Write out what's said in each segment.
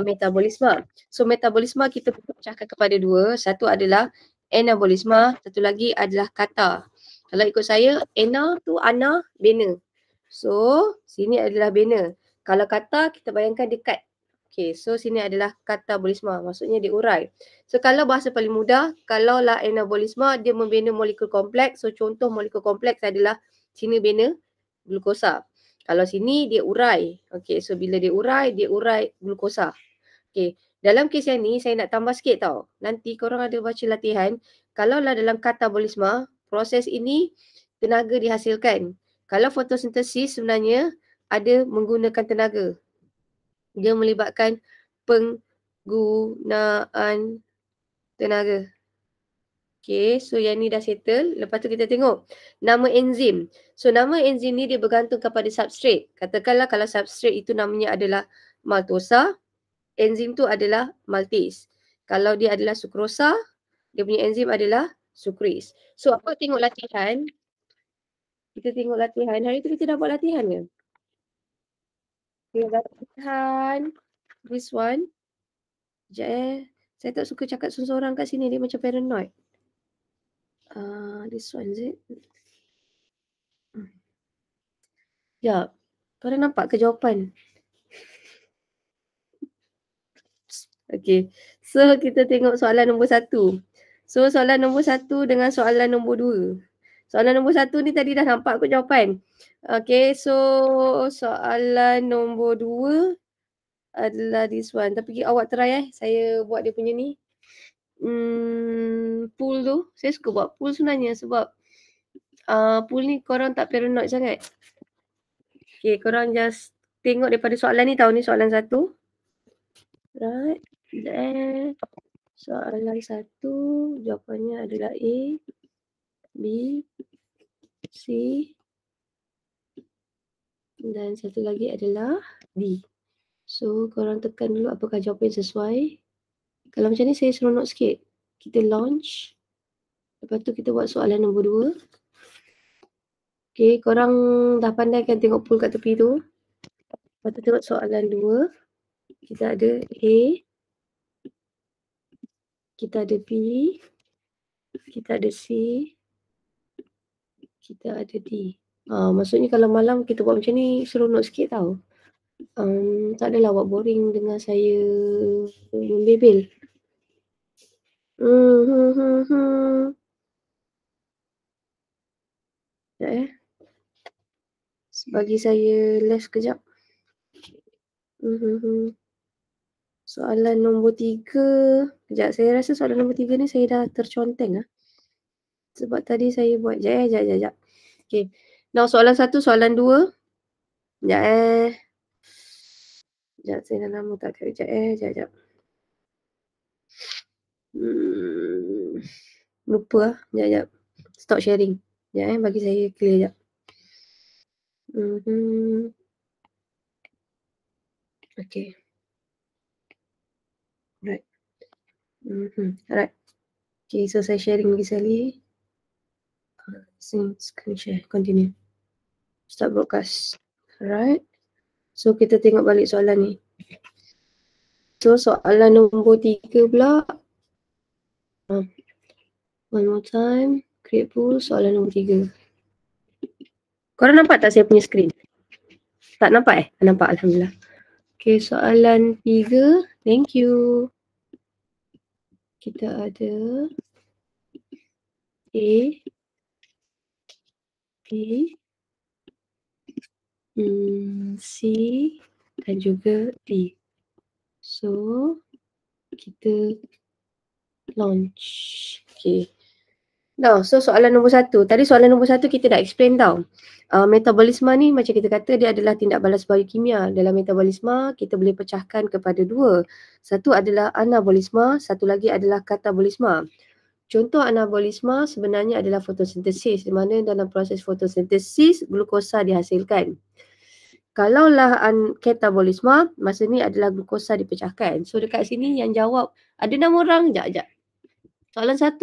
metabolisme. So metabolisme kita pecahkan kepada dua. Satu adalah anabolisme, satu lagi adalah kata. Kalau ikut saya, ana, bena. So sini adalah bena. Kalau kata kita bayangkan dekat. Okay, so sini adalah katabolisme, maksudnya dia urai. So kalau bahasa paling mudah, kalau lah anabolisme dia membina molekul kompleks. So contoh molekul kompleks adalah sini bena glukosa. Kalau sini dia urai. Okay, so bila dia urai glukosa. Okay, dalam kes yang ni saya nak tambah sikit tau. Nanti korang ada baca latihan. Kalau lah dalam katabolisme, proses ini tenaga dihasilkan. Kalau fotosintesis sebenarnya ada menggunakan tenaga. Dia melibatkan penggunaan tenaga. Okay, so yang ni dah settle. Lepas tu kita tengok nama enzim. So nama enzim ni dia bergantung kepada substrate. Katakanlah kalau substrate itu namanya adalah maltosa, enzim tu adalah maltase. Kalau dia adalah sukrosa, dia punya enzim adalah sukris. So apa tengok latihan? Kita tengok latihan. Hari tu kita dah buat latihan ke? Okay, latihan. This one. Sekejap Saya tak suka cakap seorang-seorang kat sini. Dia macam paranoid. This one is it? Ya. Korang nampak ke jawapan? Okay. So kita tengok soalan nombor 1. So soalan nombor 1 dengan soalan nombor 2. Soalan nombor 1 ni tadi dah nampak kot jawapan. Okay. So soalan nombor 2 adalah this one. Tapi awak try saya buat dia punya ni. Pool tu. Saya suka buat pool sebenarnya sebab pool ni korang tak paranoid sangat. Okay, korang just tengok daripada soalan ni tahu ni soalan 1. Right. Then soalan 1 jawapannya adalah A, B, C dan satu lagi adalah D. So korang tekan dulu apakah jawapan sesuai. Kalau macam ni saya seronok sikit. Kita launch. Lepas tu kita buat soalan nombor 2. Okay, korang dah pandai kan tengok pool kat tepi tu. Lepas tu tengok soalan 2. Kita ada A. Kita ada B. Kita ada C. Kita ada D. Maksudnya kalau malam kita buat macam ni seronok sikit tau. Tak adalah buat boring dengan saya membebel. Sekejap bagi saya left kejap. Soalan nombor 3. Kejap, saya rasa soalan nombor 3 ni saya dah terconteng sebab tadi saya buat. Sekejap. Okay. Now soalan 1, soalan 2. Sekejap, saya dah lama tak kira. Sekejap. Lupa Sekejap. Stop sharing. Sekejap bagi saya clear sekejap. Okay. Right. Alright. Okay, so saya sharing lagi sekali. Screen share. Continue. Start broadcast. Alright. So kita tengok balik soalan ni. So soalan nombor 3 pula. One more time. Create pool. Soalan nombor 3. Korang nampak tak saya punya screen? Tak nampak Nampak, Alhamdulillah. Okay, soalan 3. Thank you. Kita ada A, B, C dan juga D. So, kita launch. Okay. Now, so soalan nombor 1. Tadi soalan nombor 1 kita dah explain tau. Metabolisme ni macam kita kata dia adalah tindak balas biokimia. Dalam metabolisme kita boleh pecahkan kepada 2. Satu adalah anabolisme, satu lagi adalah katabolisme. Contoh anabolisme sebenarnya adalah fotosintesis, di mana dalam proses fotosintesis glukosa dihasilkan. Kalaulah katabolisme, masa ni adalah glukosa dipecahkan. So dekat sini yang jawab ada 6 orang. Sekejap. Soalan 1.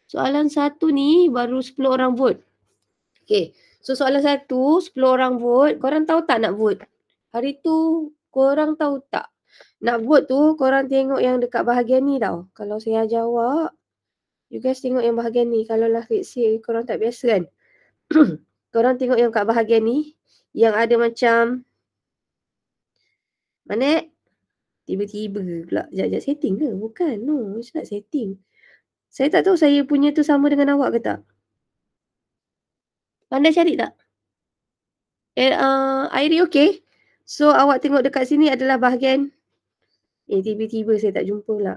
Soalan 1 ni baru 10 orang vote. Okay. So soalan 1, 10 orang vote. Korang tahu tak nak vote? Hari tu korang tahu tak Nak vote tu korang tengok yang dekat bahagian ni tau. Kalau saya ajar awak, you guys tengok yang bahagian ni. Kalau lah let's say korang tak biasa kan. Korang tengok yang kat bahagian ni. Yang ada macam, mana? Tiba-tiba pula. Sekejap setting ke? Bukan. No, it's not setting. Saya tak tahu saya punya tu sama dengan awak ke tak. Pandai cari tak? Airi okay? So awak tengok dekat sini adalah bahagian. Tiba-tiba saya tak jumpa pula.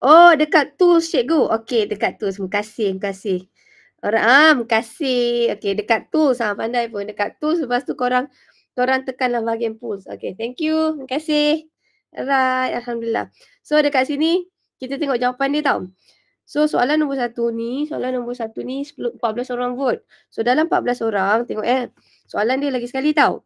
Oh, dekat tools cikgu. Okay, dekat tools. Terima kasih. Terima kasih. Okay, dekat tools. Pandai pun. Dekat tools. Lepas tu korang tekanlah bahagian pools. Okay, thank you. Terima kasih. Alright, Alhamdulillah. So, dekat sini, kita tengok jawapan dia tau. So, soalan nombor 1 ni, 14 orang vote. So, dalam 14 orang, tengok soalan dia lagi sekali tau.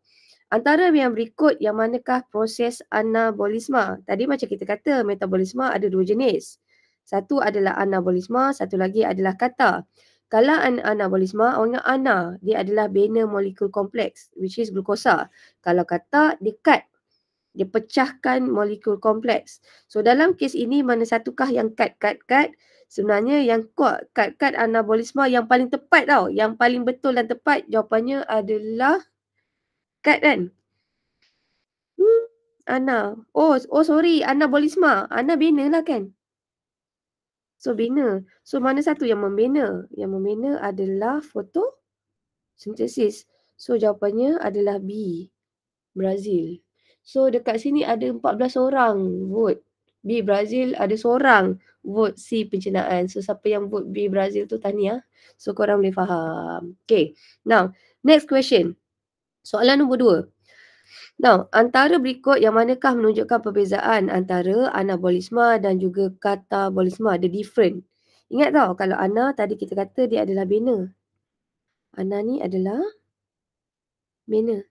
Antara yang berikut, yang manakah proses anabolisma? Tadi macam kita kata, metabolisma ada 2 jenis. Satu adalah anabolisma, satu lagi adalah kata. Kalau anabolisma, orang ana, dia adalah bina molekul kompleks, which is glukosa. Kalau kata, dia cut. Dia pecahkan molekul kompleks. So, dalam kes ini, mana satukah yang cut? Sebenarnya yang cut anabolisma yang paling tepat tau. Yang paling betul dan tepat, jawapannya adalah cut kan? Ana. Oh sorry, anabolisma. Ana bina lah kan? So bina. So mana satu yang membina? Yang membina adalah fotosintesis. So jawapannya adalah B. Brazil. So dekat sini ada 14 orang vote. B Brazil, ada seorang vote C pencernaan. So siapa yang vote B Brazil tu tahniah. So korang boleh faham. Okay. Now, next question. Soalan nombor 2. Now, antara berikut yang manakah menunjukkan perbezaan antara anabolisma dan juga katabolisma? The different. Ingat tau, kalau ana tadi kita kata dia adalah bina. Ana ni adalah bina.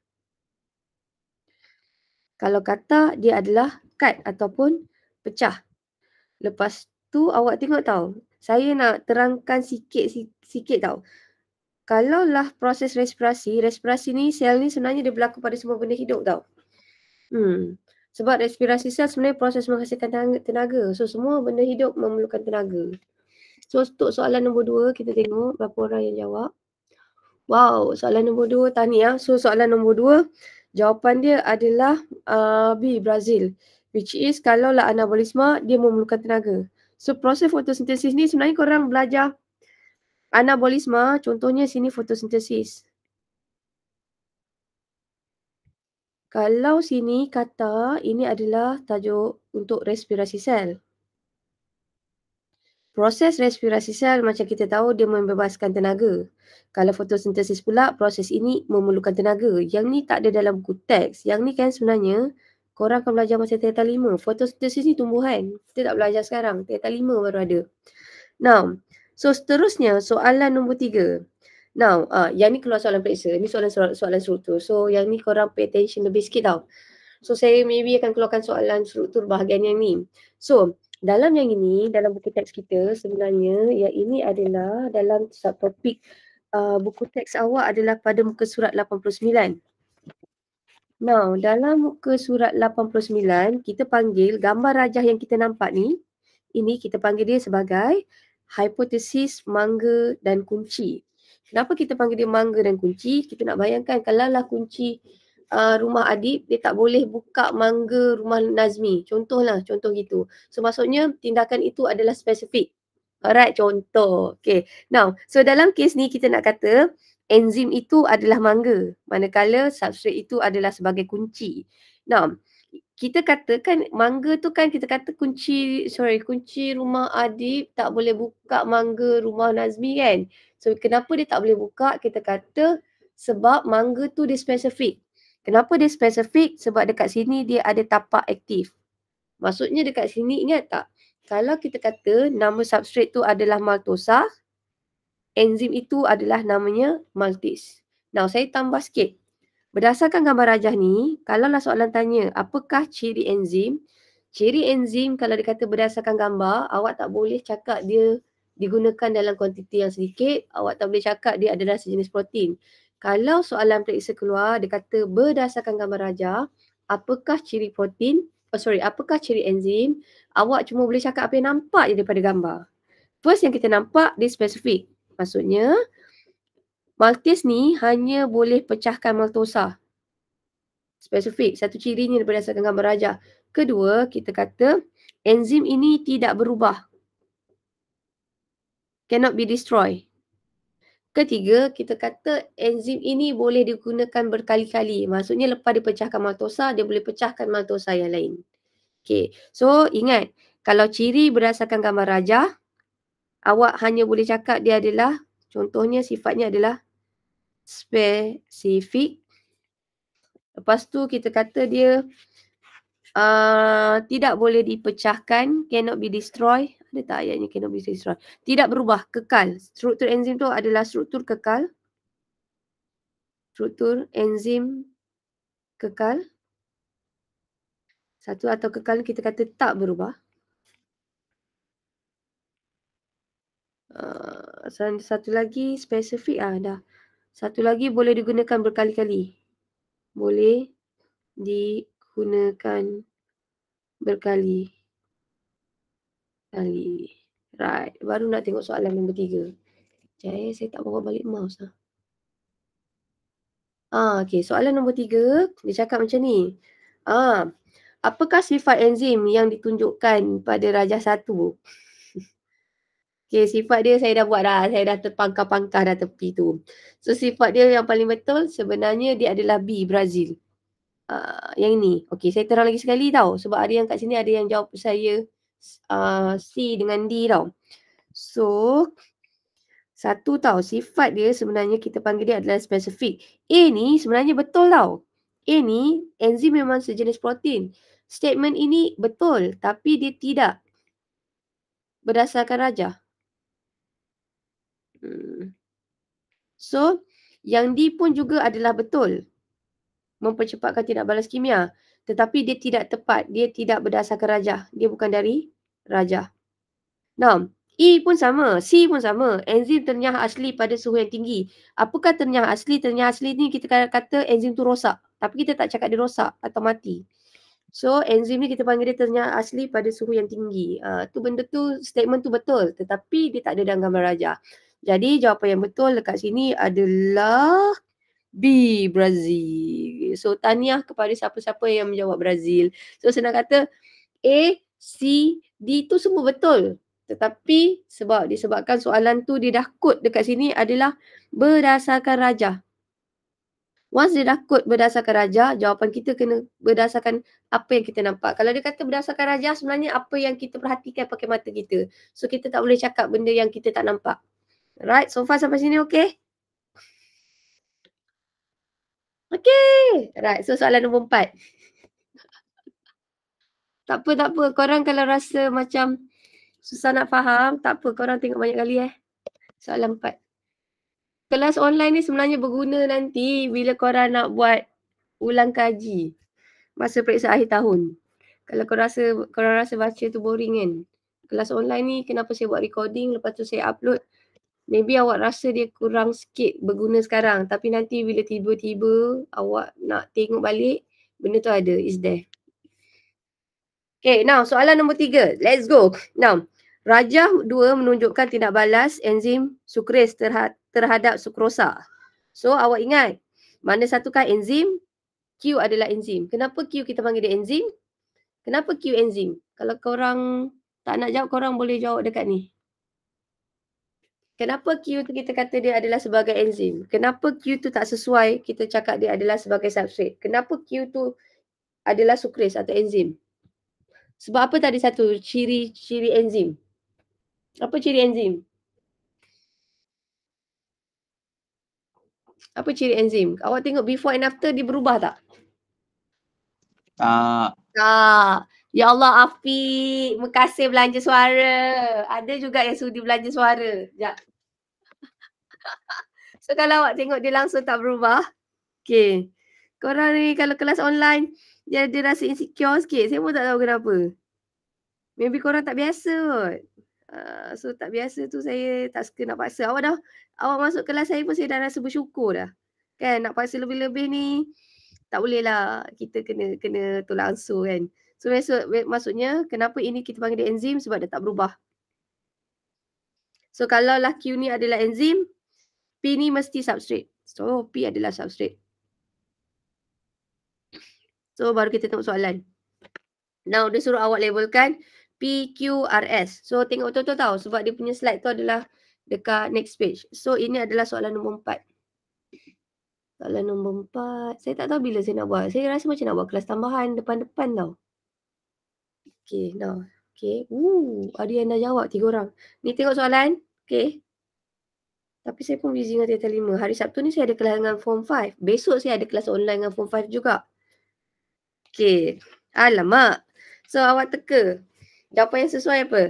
Kalau kata dia adalah cut ataupun pecah. Lepas tu awak tengok tau. Saya nak terangkan sikit tau. Kalaulah proses respirasi ni sel ni sebenarnya dia berlaku pada semua benda hidup tau. Sebab respirasi sel sebenarnya proses menghasilkan tenaga. So, semua benda hidup memerlukan tenaga. So, untuk soalan nombor 2, kita tengok berapa orang yang jawab. Wow, soalan nombor 2, tahniah. So, soalan nombor 2, jawapan dia adalah B, Brazil. Which is, kalaulah anabolisma, dia memerlukan tenaga. So, proses fotosintesis ni sebenarnya korang belajar anabolisma, contohnya sini fotosintesis. Kalau sini kata ini adalah tajuk untuk respirasi sel. Proses respirasi sel macam kita tahu dia membebaskan tenaga. Kalau fotosintesis pula proses ini memerlukan tenaga. Yang ni tak ada dalam buku teks. Yang ni kan sebenarnya korang akan belajar masa tingkatan 5. Fotosintesis ni tumbuhan. Kita tak belajar sekarang. Tingkatan 5 baru ada. Now, so seterusnya soalan nombor 3. Now, yang ni keluar soalan periksa. Ni soalan struktur. So, yang ni korang pay attention lebih sikit tau. So, saya maybe akan keluarkan soalan struktur bahagian yang ni. So, dalam yang ini, dalam buku teks kita sebenarnya, yang ini adalah dalam subtopik buku teks awak adalah pada muka surat 89. Now, dalam muka surat 89, kita panggil gambar rajah yang kita nampak ni, ini kita panggil dia sebagai hipotesis mangga dan kunci. Kenapa kita panggil dia mangga dan kunci? Kita nak bayangkan kalaulah kunci rumah Adib, dia tak boleh buka mangga rumah Nazmi. Contoh gitu. So maksudnya tindakan itu adalah spesifik. Alright, contoh. Okay. Now, so dalam kes ni kita nak kata enzim itu adalah mangga. Manakala substrate itu adalah sebagai kunci. Now, kita katakan mangga tu kan kita kata kunci rumah Adib tak boleh buka mangga rumah Nazmi kan. So kenapa dia tak boleh buka? Kita kata sebab mangga tu dia spesifik. Kenapa dia spesifik? Sebab dekat sini dia ada tapak aktif. Maksudnya dekat sini ingat tak? Kalau kita kata nama substrate tu adalah maltosa, enzim itu adalah namanya maltase. Now saya tambah sikit. Berdasarkan gambar rajah ni, kalaulah soalan tanya, apakah ciri enzim? Ciri enzim kalau dikata berdasarkan gambar, awak tak boleh cakap dia digunakan dalam kuantiti yang sedikit, awak tak boleh cakap dia adalah sejenis protein. Kalau soalan periksa keluar, dia kata berdasarkan gambar rajah, apakah ciri protein, apakah ciri enzim, awak cuma boleh cakap apa yang nampak je daripada gambar. First yang kita nampak, dia spesifik. Maksudnya, maltase ni hanya boleh pecahkan maltosa. Spesifik, satu cirinya berdasarkan gambar rajah. Kedua, kita kata enzim ini tidak berubah. Cannot be destroyed. Ketiga, kita kata enzim ini boleh digunakan berkali-kali. Maksudnya lepas dia pecahkan maltosa, dia boleh pecahkan maltosa yang lain. Okay, so ingat, kalau ciri berdasarkan gambar rajah, awak hanya boleh cakap dia adalah, contohnya sifatnya adalah spesifik. Lepas tu kita kata dia tidak boleh dipecahkan, cannot be destroyed. Ada tak ayatnya cannot be destroyed? Tidak berubah, kekal. Struktur enzim tu adalah struktur kekal. Struktur enzim kekal. Satu atau kekal kita kata tak berubah. Satu lagi spesifik dah. Satu lagi boleh digunakan berkali-kali. Boleh digunakan berkali-kali. Right. Baru nak tengok soalan nombor 3. Saya tak bawa balik mouse lah. Okay. Soalan nombor 3. Dia cakap macam ni. Apakah sifat enzim yang ditunjukkan pada rajah 1? Okay, sifat dia saya dah buat dah. Saya dah terpangkah-pangkah dah tepi tu. So, sifat dia yang paling betul sebenarnya dia adalah B, Brazil. Yang ini. Okay, saya terang lagi sekali tau. Sebab ada yang kat sini ada yang jawab saya C dengan D tau. So, satu tau, sifat dia sebenarnya kita panggil dia adalah spesifik. A ni sebenarnya betul tau. A ni, enzim memang sejenis protein. Statement ini betul, tapi dia tidak berdasarkan rajah. So, yang D pun juga adalah betul. Mempercepatkan tindak balas kimia. Tetapi dia tidak tepat. Dia tidak berdasarkan rajah. Dia bukan dari rajah. Now, E pun sama. C pun sama. Enzim ternyah asli pada suhu yang tinggi. Apakah ternyah asli? Ternyah asli ni kita kata enzim tu rosak. Tapi kita tak cakap dia rosak atau mati. So, enzim ni kita panggil dia ternyah asli pada suhu yang tinggi. Tu benda tu, statement tu betul. Tetapi dia tak ada dalam gambar rajah. Jadi, jawapan yang betul dekat sini adalah B, Brazil. So, tahniah kepada siapa-siapa yang menjawab Brazil. So, senang kata A, C, D tu semua betul. Tetapi disebabkan soalan tu dia dah kod dekat sini adalah berdasarkan rajah. Once dia dah kod berdasarkan rajah, jawapan kita kena berdasarkan apa yang kita nampak. Kalau dia kata berdasarkan rajah, sebenarnya apa yang kita perhatikan pakai mata kita. So, kita tak boleh cakap benda yang kita tak nampak. Right, so far sampai sini okay? Okay. Right, so soalan nombor 4. Tak apa. Korang kalau rasa macam susah nak faham, tak apa. Korang tengok banyak kali Soalan 4. Kelas online ni sebenarnya berguna nanti bila korang nak buat ulang kaji masa periksa akhir tahun. Kalau korang rasa baca tu boring kan. Kelas online ni kenapa saya buat recording, lepas tu saya upload. Maybe awak rasa dia kurang sikit berguna sekarang. Tapi nanti bila tiba-tiba awak nak tengok balik, benda tu ada, is there. Okay, now soalan nombor 3. Let's go. Now, rajah 2 menunjukkan tindak balas enzim sukres terhadap sukrosa. So, awak ingat, mana satukah enzim? Q adalah enzim. Kenapa Q kita panggil dia enzim? Kenapa Q enzim? Kalau korang tak nak jawab, korang boleh jawab dekat ni. Kenapa Q tu kita kata dia adalah sebagai enzim? Kenapa Q tu tak sesuai kita cakap dia adalah sebagai substrate? Kenapa Q tu adalah sukres atau enzim? Sebab apa tadi satu ciri enzim? Apa ciri enzim? Apa ciri enzim? Awak tengok before and after dia berubah tak? Tak. Ya Allah Afiq, makasih belanja suara. Ada juga yang sudi belanja suara. Sekejap. So kalau awak tengok dia langsung tak berubah. Okay. Korang ni kalau kelas online, dia rasa insecure sikit. Saya pun tak tahu kenapa. Maybe korang tak biasa kot. So tak biasa tu saya tak suka nak paksa. Awak masuk kelas saya pun saya dah rasa bersyukur dah. Kan nak paksa lebih-lebih ni. Tak boleh lah, kita kena tolak ansur kan. So maksudnya kenapa ini kita panggil dia enzim sebab dia tak berubah. So kalau lah Q ni adalah enzim, P ni mesti substrate. So P adalah substrate. So baru kita tengok soalan. Now dia suruh awak labelkan PQRS. So tengok betul-betul tahu sebab dia punya slide tu adalah dekat next page. So ini adalah soalan nombor 4. Soalan nombor 4. Saya tak tahu bila saya nak buat. Saya rasa macam nak buat kelas tambahan depan-depan tau. Okay, now. Okay. Ada yang dah jawab 3 orang. Ni tengok soalan. Okay. Tapi saya pun busy dengan Teta 5. Hari Sabtu ni saya ada kelas dengan Form 5. Besok saya ada kelas online dengan Form 5 juga. Okay. Alamak. So awak teka. Jawapan yang sesuai apa?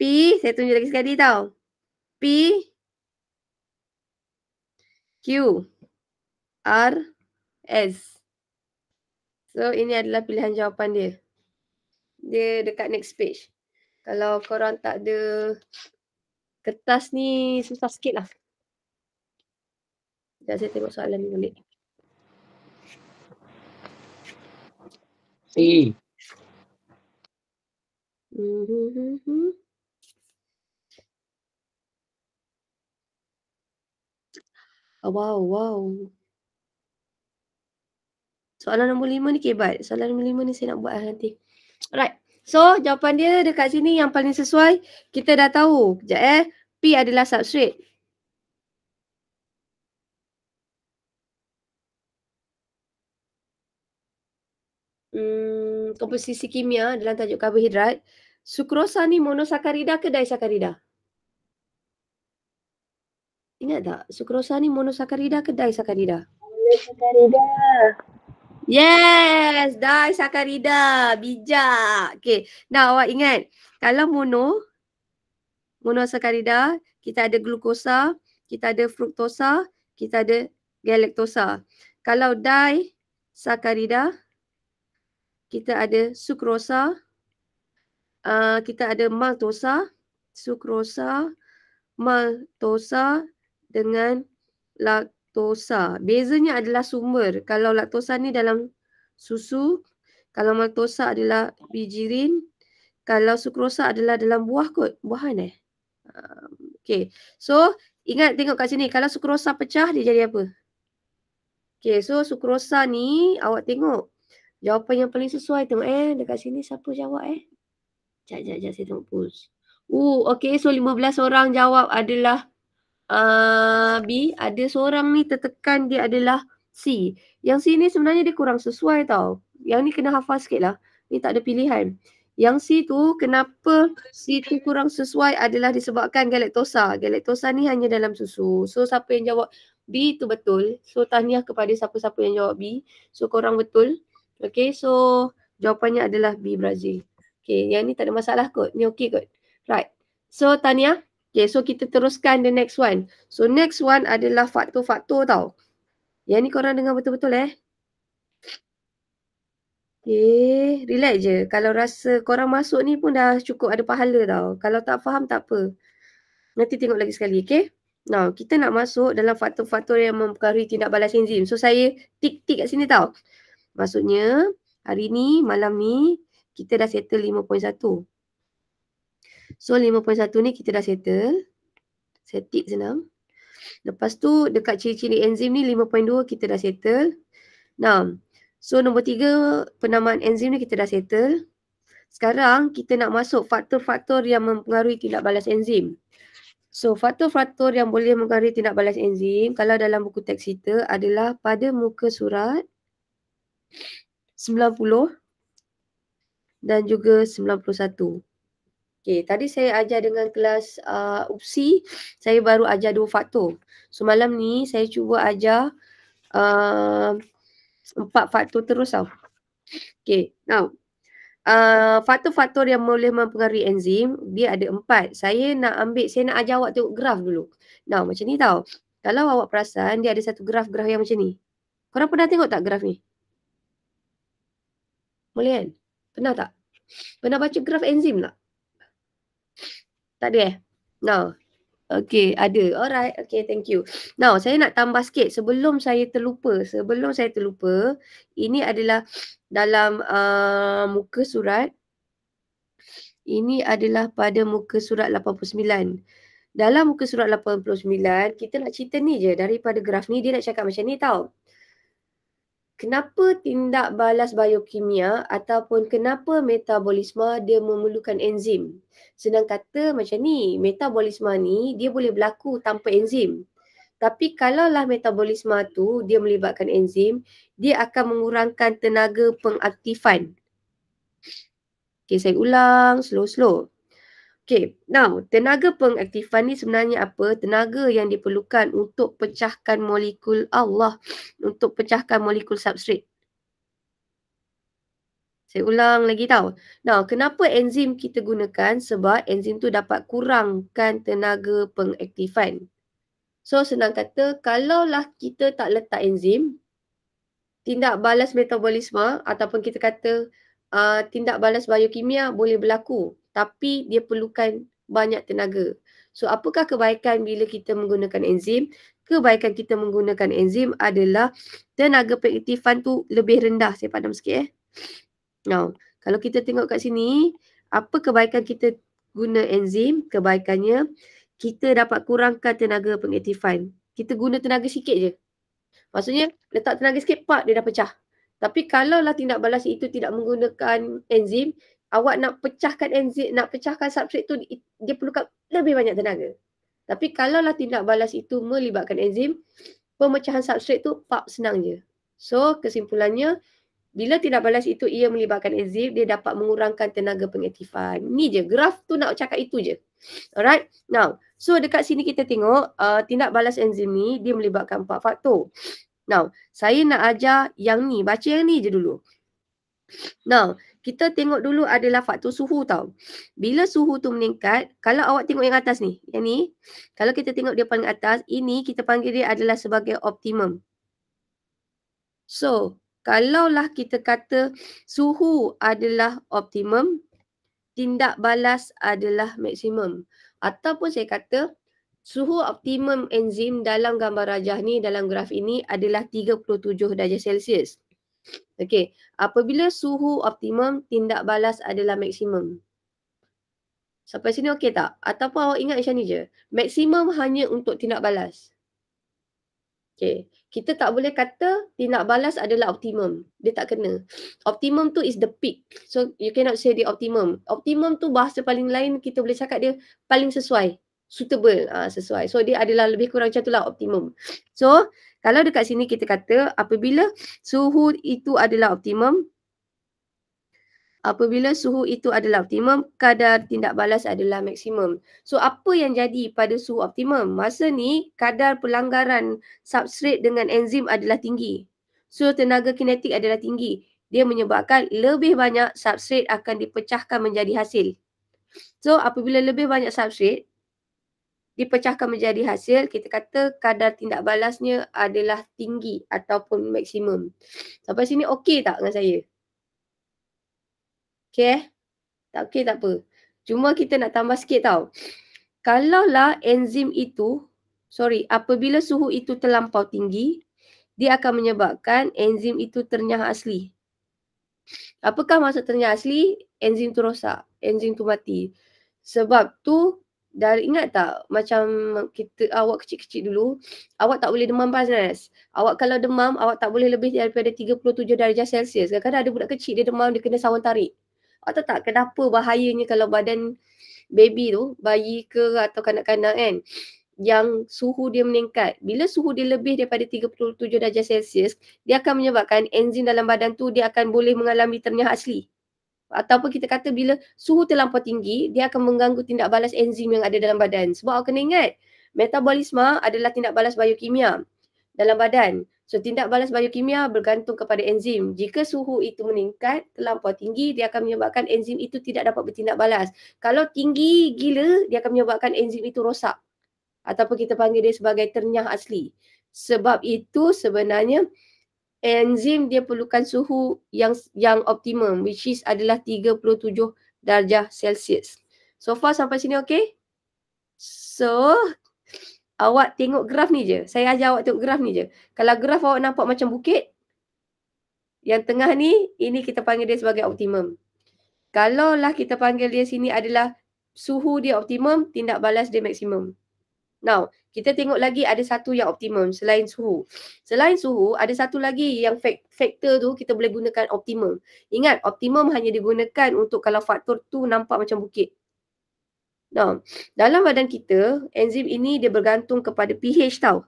P. Saya tunjuk lagi sekali tau. P. Q. R. S. So ini adalah pilihan jawapan dia. Dia dekat next page. Kalau korang tak ada kertas ni susah sikit lah. Sekejap saya tengok soalan ni balik. C. Wow. Soalan nombor 5 ni kebat. Soalan nombor 5 ni saya nak buat nanti. Alright. So jawapan dia dekat sini yang paling sesuai. Kita dah tahu. Sekejap P adalah substrate. Komposisi kimia dalam tajuk karbohidrat. Sukrosa ni monosakarida ke disakarida? Ingat tak? Sukrosa ni monosakarida ke disakarida? Monosakarida. Yes, disakarida. Bijak. Okay. Now awak ingat. Kalau monosakarida, kita ada glukosa, kita ada fruktosa, kita ada galaktosa. Kalau disakarida, kita ada sukrosa, kita ada maltosa, sukrosa, maltosa dengan laktosa. Bezanya adalah sumber. Kalau laktosa ni dalam susu, kalau maltosa adalah bijirin, kalau sukrosa adalah dalam buah kot. Buahan Okay. So, ingat tengok kat sini. Kalau sukrosa pecah, dia jadi apa? Okay. So, sukrosa ni awak tengok. Jawapan yang paling sesuai. Tengok dekat sini siapa jawab Sekejap. Saya tengok pulse. Okay. So, 15 orang jawab adalah B. Ada seorang ni tertekan dia adalah C. Yang C ni sebenarnya dia kurang sesuai tau. Yang ni kena hafal sikit lah. Ni tak ada pilihan. Yang C tu, kenapa C tu kurang sesuai adalah disebabkan galaktosa. Galaktosa ni hanya dalam susu. So, siapa yang jawab B tu betul. So, tahniah kepada siapa-siapa yang jawab B. So, korang betul. Okay, so jawapannya adalah B Brazil. Okay, yang ni tak ada masalah kot. Ni okay kot. Right. So, tahniah. Okay, so kita teruskan the next one. So, next one adalah faktor-faktor tau. Yang ni korang dengar betul-betul Okay, relax je. Kalau rasa korang masuk ni pun dah cukup ada pahala tau. Kalau tak faham tak apa. Nanti tengok lagi sekali, okay? Now, kita nak masuk dalam faktor-faktor yang mempengaruhi tindak balas enzim. So, saya tik-tik kat sini tau. Maksudnya, hari ni, malam ni, kita dah settle 5.1. So, 5.1 ni kita dah settle. Saya tik senang. Lepas tu, dekat ciri-ciri enzim ni, 5.2 kita dah settle. Nah, so nombor 3, penamaan enzim ni kita dah settle. Sekarang, kita nak masuk faktor-faktor yang mempengaruhi tindak balas enzim. So, faktor-faktor yang boleh mempengaruhi tindak balas enzim, kalau dalam buku teks kita adalah pada muka surat 90 dan juga 91. Okay, tadi saya ajar dengan kelas UPSI, saya baru ajar 2 faktor. So, malam ni saya cuba ajar 4 faktor terus tau. Okay, now faktor-faktor yang boleh mempengaruhi enzim, dia ada 4. Saya nak ajar awak tengok graf dulu. Now, macam ni tau. Kalau awak perasan, dia ada satu graf-graf yang macam ni. Korang pernah tengok tak graf ni? Boleh kan? Pernah tak? Pernah baca graf enzim tak? Tak ada Now, Okay, ada. Alright. Okay, thank you. Now, saya nak tambah sikit sebelum saya terlupa. Ini adalah dalam muka surat. Ini adalah pada muka surat 89. Dalam muka surat 89, kita nak cerita ni je. Daripada graf ni, dia nak cakap macam ni tau. Kenapa tindak balas biokimia ataupun kenapa metabolisme dia memerlukan enzim? Senang kata macam ni, metabolisme ni dia boleh berlaku tanpa enzim. Tapi kalaulah metabolisme tu dia melibatkan enzim, dia akan mengurangkan tenaga pengaktifan. Okay, saya ulang slow-slow. Okay, now tenaga pengaktifan ni sebenarnya apa? Tenaga yang diperlukan untuk pecahkan molekul untuk pecahkan molekul substrat. Saya ulang lagi tau. Now, kenapa enzim kita gunakan? Sebab enzim tu dapat kurangkan tenaga pengaktifan. So, senang kata, kalaulah kita tak letak enzim, tindak balas metabolisme ataupun kita kata tindak balas biokimia boleh berlaku. Tapi dia perlukan banyak tenaga. So, apakah kebaikan bila kita menggunakan enzim? Kebaikan kita menggunakan enzim adalah tenaga pengaktifan tu lebih rendah. Saya padam sikit Now, kalau kita tengok kat sini, apa kebaikan kita guna enzim? Kebaikannya, kita dapat kurangkan tenaga pengaktifan. Kita guna tenaga sikit je. Maksudnya, letak tenaga sikit, pak, dia dah pecah. Tapi kalaulah tindak balas itu tidak menggunakan enzim, awak nak pecahkan enzim, nak pecahkan substrat tu, dia perlukan lebih banyak tenaga. Tapi kalaulah tindak balas itu melibatkan enzim, pemecahan substrat tu, pak, senang je. So, kesimpulannya, bila tindak balas itu ia melibatkan enzim, dia dapat mengurangkan tenaga pengaktifan. Ni je, graf tu nak cakap itu je. Alright, now, so dekat sini kita tengok tindak balas enzim ni dia melibatkan 4 faktor. Now, saya nak ajar yang ni, baca yang ni je dulu. Now, kita tengok dulu adalah faktor suhu tau. Bila suhu tu meningkat, kalau awak tengok yang atas ni, yang ni, kalau kita tengok dia paling atas, ini kita panggil dia adalah sebagai optimum. So, kalaulah kita kata suhu adalah optimum, tindak balas adalah maksimum. Ataupun saya kata suhu optimum enzim dalam gambar rajah ni, dalam graf ini adalah 37 darjah Celsius. Okey, apabila suhu optimum, tindak balas adalah maksimum. Sampai sini okey tak? Ataupun awak ingat macam ni je. Maksimum hanya untuk tindak balas. Okay. Kita tak boleh kata tindak balas adalah optimum. Dia tak kena. Optimum tu is the peak. So, you cannot say the optimum. Optimum tu bahasa paling lain kita boleh cakap dia paling sesuai. Suitable. Sesuai. So, dia adalah lebih kurang macam tu lah optimum. So, kalau dekat sini kita kata apabila suhu itu adalah optimum, kadar tindak balas adalah maksimum. So, apa yang jadi pada suhu optimum? Masa ni, kadar pelanggaran substrat dengan enzim adalah tinggi. So, tenaga kinetik adalah tinggi. Dia menyebabkan lebih banyak substrat akan dipecahkan menjadi hasil. So, apabila lebih banyak substrat dipecahkan menjadi hasil, kita kata kadar tindak balasnya adalah tinggi ataupun maksimum. Sampai sini okey tak dengan saya? Okay? Tak okey tak apa. Cuma kita nak tambah sikit tau. Kalaulah enzim itu, apabila suhu itu terlampau tinggi, dia akan menyebabkan enzim itu ternyah asli. Apakah maksud ternyah asli? Enzim tu rosak. Enzim tu mati. Sebab tu, ingat tak macam awak kecil-kecil dulu, awak tak boleh demam panas. Awak kalau demam, awak tak boleh lebih daripada 37 darjah Celsius. Kadang-kadang ada budak kecil dia demam, dia kena sawan tarik. Awak tahu tak kenapa bahayanya kalau badan baby tu, bayi ke atau kanak-kanak kan, yang suhu dia meningkat. Bila suhu dia lebih daripada 37 darjah Celsius, dia akan menyebabkan enzim dalam badan tu dia akan boleh mengalami ternyah asli. Ataupun kita kata bila suhu terlampau tinggi, dia akan mengganggu tindak balas enzim yang ada dalam badan. Sebab awak kena ingat, metabolisme adalah tindak balas biokimia dalam badan. So, tindak balas biokimia bergantung kepada enzim. Jika suhu itu meningkat, terlampau tinggi, dia akan menyebabkan enzim itu tidak dapat bertindak balas. Kalau tinggi gila, dia akan menyebabkan enzim itu rosak. Ataupun kita panggil dia sebagai ternyah asli. Sebab itu sebenarnya enzim dia perlukan suhu yang optimum, which is adalah 37 darjah Celsius. So far sampai sini okey? So, awak tengok graf ni je. Saya ajar awak tengok graf ni je. Kalau graf awak nampak macam bukit, yang tengah ni, ini kita panggil dia sebagai optimum. Kalaulah kita panggil dia sini adalah suhu dia optimum, tindak balas dia maksimum. Now, kita tengok lagi ada satu yang optimum selain suhu. Selain suhu, ada satu lagi yang faktor tu kita boleh gunakan optimum. Ingat, optimum hanya digunakan untuk kalau faktor tu nampak macam bukit. Now, dalam badan kita, enzim ini dia bergantung kepada pH tau.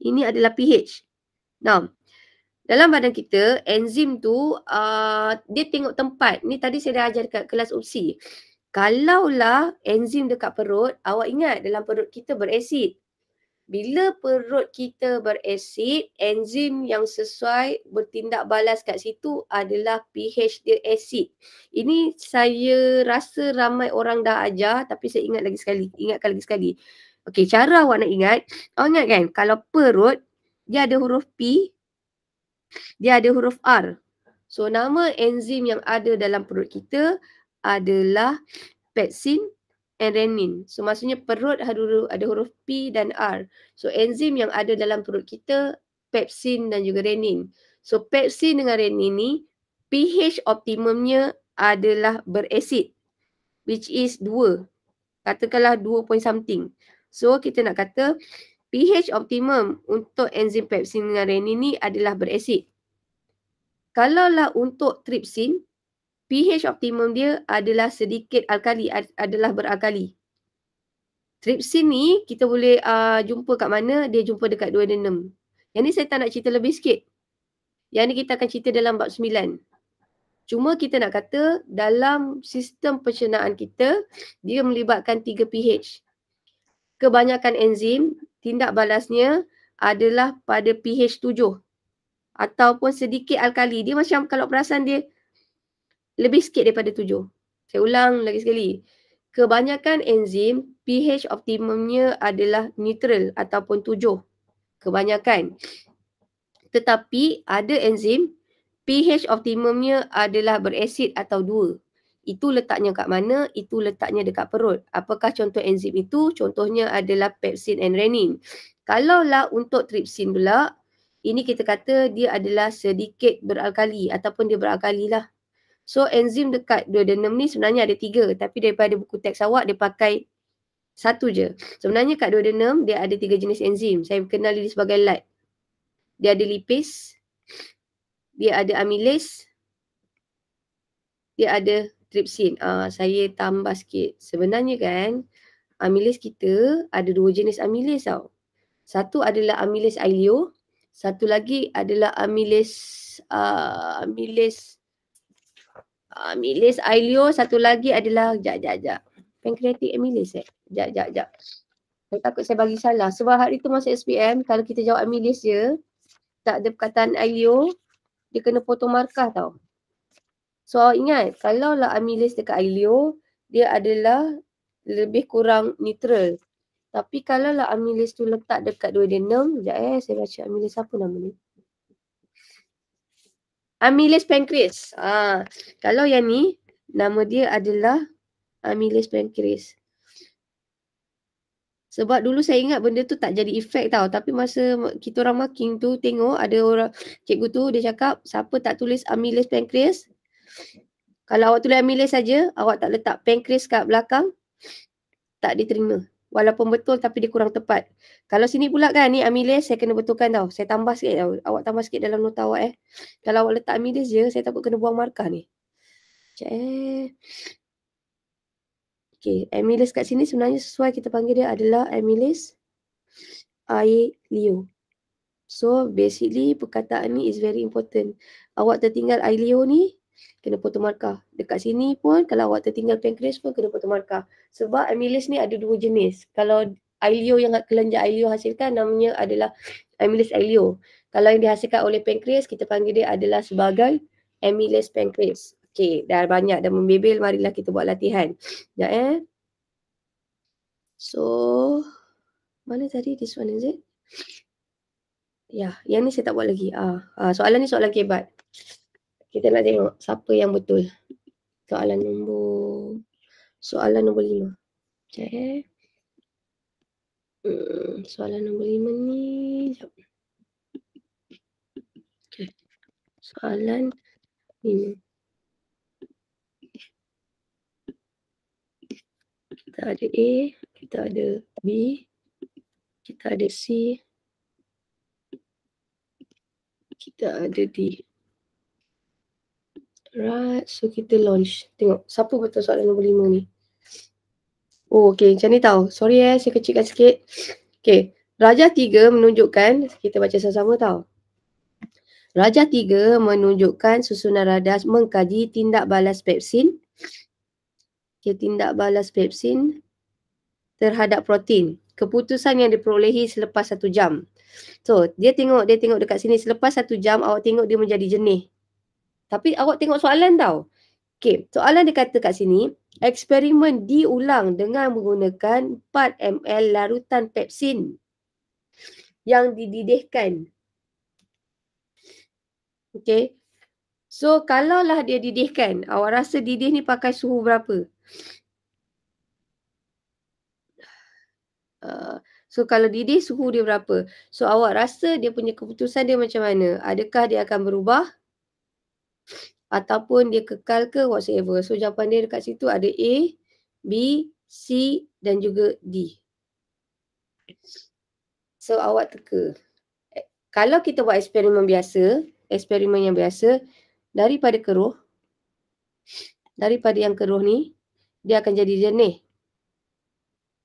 Ini adalah pH. Now, dalam badan kita, enzim tu dia tengok tempat. Ni tadi saya dah ajar dekat kelas opsi. Kalaulah enzim dekat perut, awak ingat dalam perut kita berasid. Bila perut kita berasid, enzim yang sesuai bertindak balas kat situ adalah pH dia asid. Ini saya rasa ramai orang dah ajar tapi saya ingatkan lagi sekali. Okey, cara awak nak ingat, awak ingat kan kalau perut dia ada huruf P, dia ada huruf R. So nama enzim yang ada dalam perut kita adalah pepsin and renin. So maksudnya perut ada huruf P dan R. So enzim yang ada dalam perut kita pepsin dan juga renin. So pepsin dengan renin ni pH optimumnya adalah berasid, which is 2. Katakanlah 2 point something. So kita nak kata pH optimum untuk enzim pepsin dengan renin ni adalah berasid. Kalaulah untuk tripsin, pH optimum dia adalah sedikit alkali, adalah beralkali. Tripsin ni kita boleh jumpa kat mana? Dia jumpa dekat duodenum. Yang ni saya tak nak cerita lebih sikit. Yang ni kita akan cerita dalam bab 9. Cuma kita nak kata dalam sistem pencernaan kita, dia melibatkan 3 pH. Kebanyakan enzim, tindak balasnya adalah pada pH 7. Ataupun sedikit alkali. Dia macam kalau perasan dia lebih sikit daripada 7. Saya ulang lagi sekali. Kebanyakan enzim pH optimumnya adalah neutral ataupun 7. Kebanyakan. Tetapi ada enzim pH optimumnya adalah berasid atau 2. Itu letaknya kat mana? Itu letaknya dekat perut. Apakah contoh enzim itu? Contohnya adalah pepsin and renin. Kalaulah untuk tripsin pula, ini kita kata dia adalah sedikit beralkali ataupun dia beralkali lah. So enzim dekat duodenum ni sebenarnya ada 3. Tapi daripada buku teks awak dia pakai 1 je. Sebenarnya kat duodenum dia ada 3 jenis enzim. Saya kenal dia sebagai LAT. Dia ada lipase, dia ada amylase, dia ada tripsin. Saya tambah sikit. Sebenarnya kan amylase kita ada 2 jenis amylase tau. Satu adalah amylase ileo, satu lagi adalah amylase ileo, satu lagi adalah jap. Pancreatic amylase Jap. Saya takut saya bagi salah. Sebab hari tu masa SPM, kalau kita jawab amylase je, tak ada perkataan ileo, dia kena potong markah tau. So awak ingat, kalaulah amylase dekat ileo, dia adalah lebih kurang neutral. Tapi kalaulah amylase tu letak dekat duodenum, sekejap saya baca amylase apa nama ni. Amylase pancreas. Kalau yang ni, nama dia adalah amylase pancreas. Sebab dulu saya ingat benda tu tak jadi efek tau. Tapi masa kita orang marking tu tengok ada orang, cikgu tu dia cakap siapa tak tulis amylase pancreas. Kalau awak tulis amylase saja, awak tak letak pancreas kat belakang, tak diterima. Walaupun betul tapi dia kurang tepat. Kalau sini pula kan ni amylase saya kena betulkan tau. Saya tambah sikit tau. Awak tambah sikit dalam nota awak Kalau awak letak amylase je, saya takut kena buang markah ni. Sekejap Okay, amylase kat sini sebenarnya sesuai kita panggil dia adalah amylase ileo. So basically perkataan ni is very important. Awak tertinggal ileo ni, kena potong markah. Dekat sini pun kalau awak tertinggal pancreas pun kena potong markah. Sebab amylase ni ada 2 jenis. Kalau ileo yang kelenjar ileo hasilkan namanya adalah amylase ileo. Kalau yang dihasilkan oleh pancreas kita panggil dia adalah sebagai amylase pancreas. Okay, dah banyak dah membebel, marilah kita buat latihan. Sekejap So, mana tadi this one is it? Ya, yang ni saya tak buat lagi. Soalan ni soalan kebat. Kita nak tengok siapa yang betul. Soalan nombor 5. Okay. Soalan nombor 5 ni. Sekejap. Okay. Soalan 5. Kita ada A, kita ada B, kita ada C, kita ada D. Right, so kita launch. Tengok, siapa betul soalan nombor 5 ni? Oh, okay, macam ni tau. Sorry saya kecilkan sikit. Okay, Raja 3 menunjukkan, kita baca sama-sama tau. Raja 3 menunjukkan susunan radar mengkaji tindak balas pepsin. Okay, tindak balas pepsin terhadap protein. Keputusan yang diperolehi selepas 1 jam. So, dia tengok dekat sini selepas 1 jam awak tengok dia menjadi jernih. Tapi awak tengok soalan tau. Okay, soalan dia kata kat sini, eksperimen diulang dengan menggunakan 4 ml larutan pepsin yang dididihkan. Okay, so kalaulah dia didihkan, awak rasa didih ni pakai suhu berapa? So kalau didih suhu dia berapa? So awak rasa dia punya keputusan dia macam mana? Adakah dia akan berubah? Ataupun dia kekal ke whatsoever? So jawapan dia dekat situ ada A, B, C dan juga D. So awak teka. Kalau kita buat eksperimen biasa, eksperimen yang biasa, daripada yang keruh ni, dia akan jadi jernih.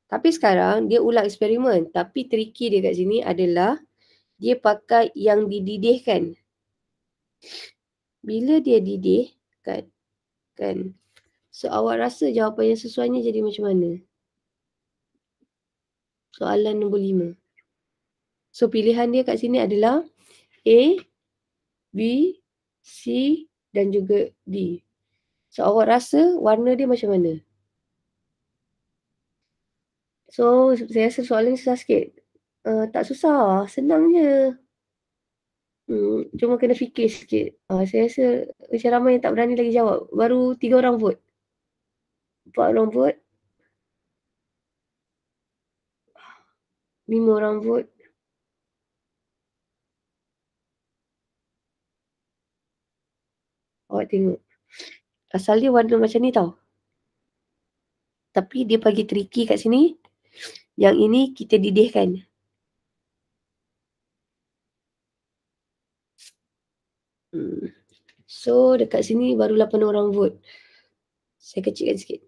Tapi sekarang dia ulang eksperimen. Tapi triki dia kat sini adalah dia pakai yang dididihkan. Bila dia didihkan, kan? So awak rasa jawapan yang sesuainya jadi macam mana? Soalan nombor 5. So pilihan dia kat sini adalah A, B, C dan juga D. So awak rasa warna dia macam mana? So saya rasa soalan ni susah sikit. Tak susah, senang je. Cuma kena fikir sikit. Saya rasa macam ramai yang tak berani lagi jawab. Baru 3 orang vote. 4 orang vote. 5 orang vote. Awak tengok. Asal dia warna macam ni tau. Tapi dia bagi tricky kat sini. Yang ini kita didihkan. So dekat sini baru 8 orang vote. Saya kecilkan sikit.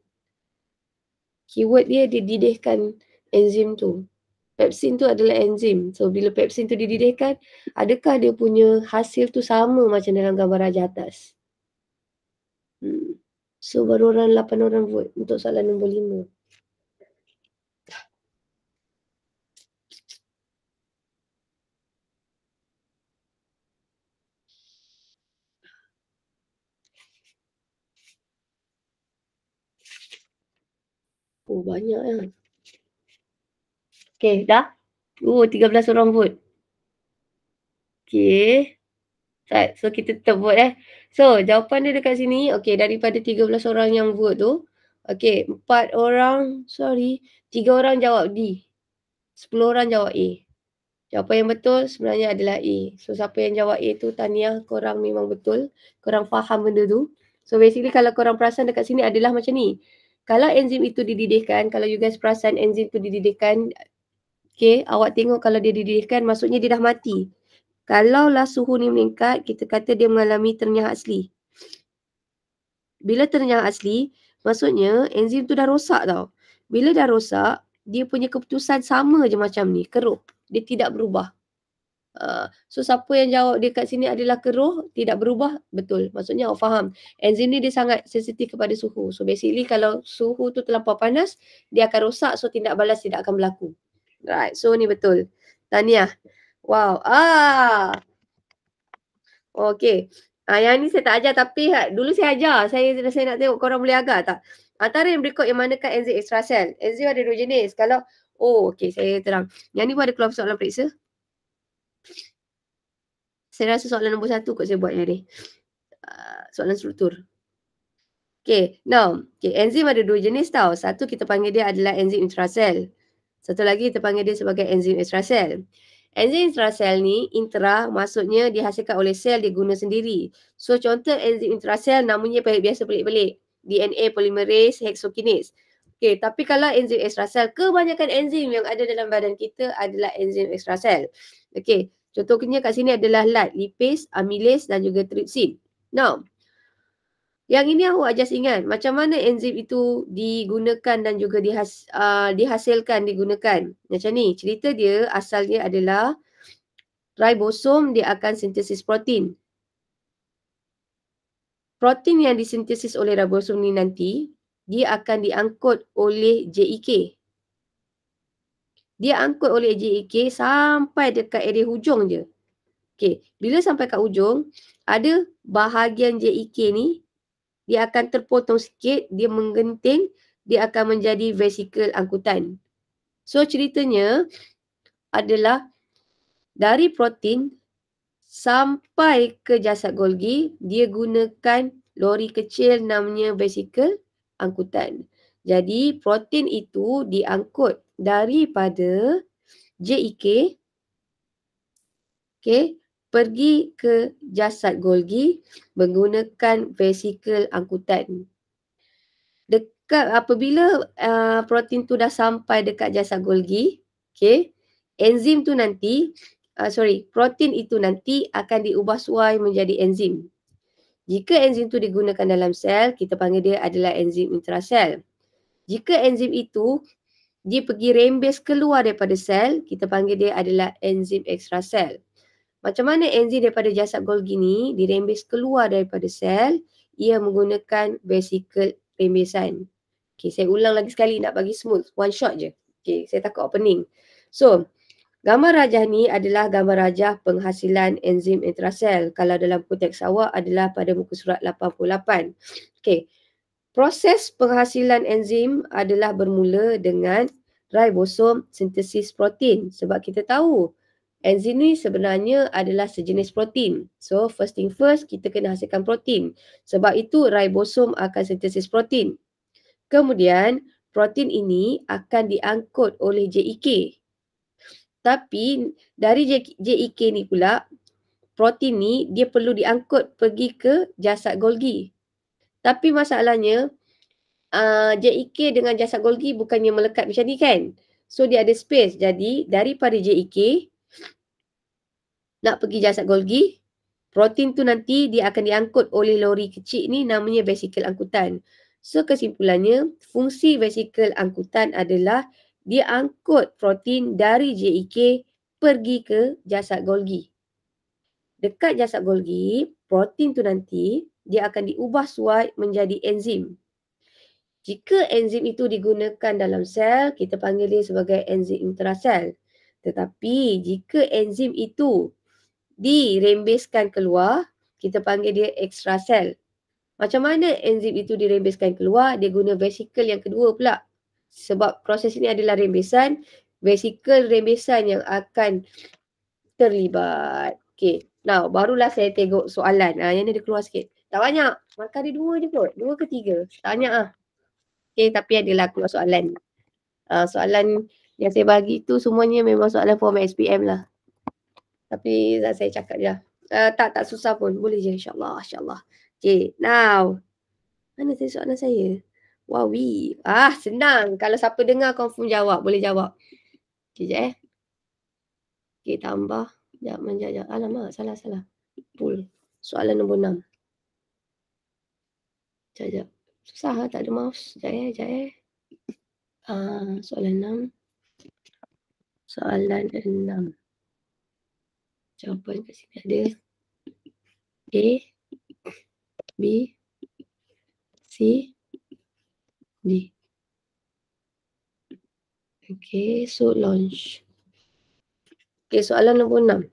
Keyword dia dididihkan enzim tu. Pepsin tu adalah enzim. So bila pepsin tu dididihkan, adakah dia punya hasil tu sama macam dalam gambar raja atas? So baru 8 orang vote untuk soalan nombor 5. Oh banyak lah. Okay dah? 13 orang vote. Okay. Right. So kita tetap vote So jawapan dia dekat sini. Okay, daripada 13 orang yang vote tu. Okay, 3 orang jawab D. 10 orang jawab A. Jawapan yang betul sebenarnya adalah A. So siapa yang jawab A tu, tahniah, korang memang betul. Korang faham benda tu. So basically kalau korang perasan dekat sini adalah macam ni. Kalau enzim itu dididihkan, kalau you guys perasan enzim tu dididihkan, okay, awak tengok kalau dia dididihkan, maksudnya dia dah mati. Kalaulah suhu ni meningkat, kita kata dia mengalami ternyah asli. Bila ternyah asli, maksudnya enzim tu dah rosak tau. Bila dah rosak, dia punya keputusan sama je macam ni, keruh. Dia tidak berubah. So siapa yang jawab dia kat sini adalah keruh, tidak berubah, betul. Maksudnya awak faham. Enzim ni dia sangat sensitif kepada suhu. So basically kalau suhu tu terlampau panas, dia akan rosak, so tindak balas tidak akan berlaku. Right, so ni betul. Tahniah. Wow. Okay. Yang ni saya tak ajar tapi dulu saya ajar. Saya nak tengok korang boleh agar tak. Antara yang berikut yang manakah enzim ekstrasel? Enzim ada 2 jenis. Kalau, okay, saya terang. Yang ni pun ada keluar soalan periksa. Saya rasa soalan nombor 1 kot saya buat yang ni. Soalan struktur. Okay, now, enzim ada dua jenis tau. Satu kita panggil dia adalah enzim intrasel. Satu lagi kita panggil dia sebagai enzim extrasel. Enzim intrasel ni, intra maksudnya dihasilkan oleh sel, dia guna sendiri. So, contoh enzim intrasel namanya biasa pelik-pelik. DNA polymerase hexokinase. Okay, tapi kalau enzim extrasel, kebanyakan enzim yang ada dalam badan kita adalah enzim extrasel. Okay, contohnya kat sini adalah LAT, lipase, amylase dan juga trypsin. Now, yang ini awak just ingat macam mana enzim itu digunakan dan juga dihasilkan digunakan. Macam ni, cerita dia asalnya adalah ribosom dia akan sintesis protein. Protein yang disintesis oleh ribosom ni nanti, dia akan diangkut oleh JEK. Dia angkut oleh JEK sampai dekat area hujung je. Okay, bila sampai kat hujung, ada bahagian JEK ni, dia akan terpotong sikit, dia menggenting, dia akan menjadi vesikel angkutan. So, ceritanya adalah dari protein sampai ke jasad Golgi, dia gunakan lori kecil namanya vesikel angkutan. Jadi, protein itu diangkut daripada JEK, pergi ke jasad Golgi menggunakan vesikel angkutan. Apabila protein tu dah sampai dekat jasad Golgi, enzim tu nanti, protein itu nanti akan diubah suai menjadi enzim. Jika enzim tu digunakan dalam sel, kita panggil dia adalah enzim intrasel. Jika enzim itu dia pergi rembes keluar daripada sel, kita panggil dia adalah enzim extrasel. Macam mana enzim daripada jasad Golgi ni dirembes keluar daripada sel? Ia menggunakan vesikel rembesan. Okay, saya ulang lagi sekali nak bagi smooth. One shot je. Okay, saya takut opening. So, gambar rajah ni adalah gambar rajah penghasilan enzim intrasel. Kalau dalam konteks awak adalah pada muka surat 88. Okay, proses penghasilan enzim adalah bermula dengan ribosom sintesis protein. Sebab kita tahu enzim ni sebenarnya adalah sejenis protein. So, first thing first, kita kena hasilkan protein. Sebab itu, ribosom akan sintesis protein. Kemudian, protein ini akan diangkut oleh JEK. Tapi, dari JEK ni pula, protein ni dia perlu diangkut pergi ke jasad Golgi. Tapi masalahnya, JEK dengan jasad Golgi bukannya melekat macam ni kan? So, dia ada space. Jadi, daripada JEK, nak pergi jasad Golgi, protein tu nanti dia akan diangkut oleh lori kecil ni namanya vesikel angkutan. So, kesimpulannya, fungsi vesikel angkutan adalah dia angkut protein dari JEK pergi ke jasad Golgi. Dekat jasad Golgi, protein tu nanti dia akan diubah suai menjadi enzim. Jika enzim itu digunakan dalam sel, kita panggil dia sebagai enzim intrasel. Tetapi, jika enzim itu dirembeskan keluar, kita panggil dia extrasel. Macam mana enzim itu dirembeskan keluar? Dia guna vesikel yang kedua pula. Sebab proses ini adalah rembesan, vesikel rembesan yang akan terlibat. Okay, now barulah saya tengok soalan. Yang ni dia keluar sikit. Tak banyak. Maka ada dua je kot. 2 ke 3. Tak banyak lah. Okay, tapi adalah keluar soalan. Soalan yang saya bagi tu semuanya memang soalan format SPM lah. Tapi saya cakap je. Tak susah pun. Boleh je insyaAllah. InsyaAllah. Okay, now. Mana tadi soalan saya? Wawi. Senang. Kalau siapa dengar confirm jawab. Boleh jawab. Okay, sekejap Okay, tambah. Sekejap. Alamak, salah. Full. Soalan nombor 6. Sekejap. Susah lah, tak ada mouse. Sekejap. Soalan 6. Soalan 6. Jawapan kat sini ada A, B, C, D. Okay, so launch. Okay, soalan nombor 6.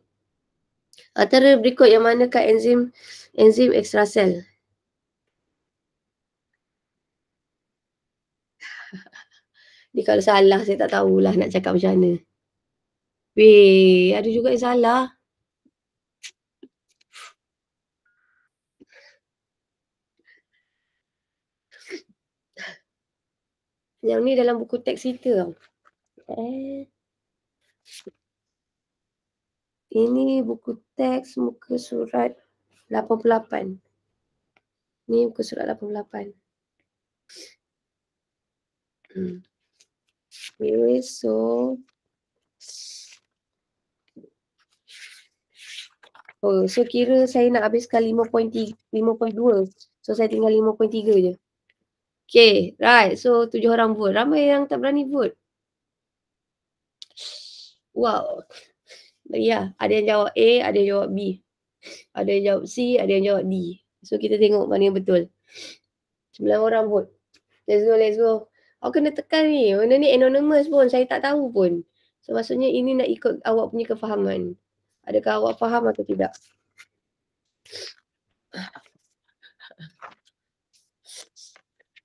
Antara berikut yang manakah enzim extrasel? Ni kalau salah saya tak tahulah nak cakap macam mana. Weh, ada juga yang salah. Yang ni dalam buku teks kita tau. Ini buku teks muka surat 88. Ni muka surat 88. Okay, so kira saya nak habiskan 5.2. So saya tinggal 5.3 je. Okay, right. So 7 orang vote. Ramai yang tak berani vote. Wow. Ya, ada yang jawab A, ada yang jawab B. Ada yang jawab C, ada yang jawab D. So kita tengok mana yang betul. 9 orang vote. Let's go, let's go. Awak kena tekan ni. Benda ni anonymous pun. Saya tak tahu pun. So maksudnya ini nak ikut awak punya kefahaman. Adakah awak faham atau tidak?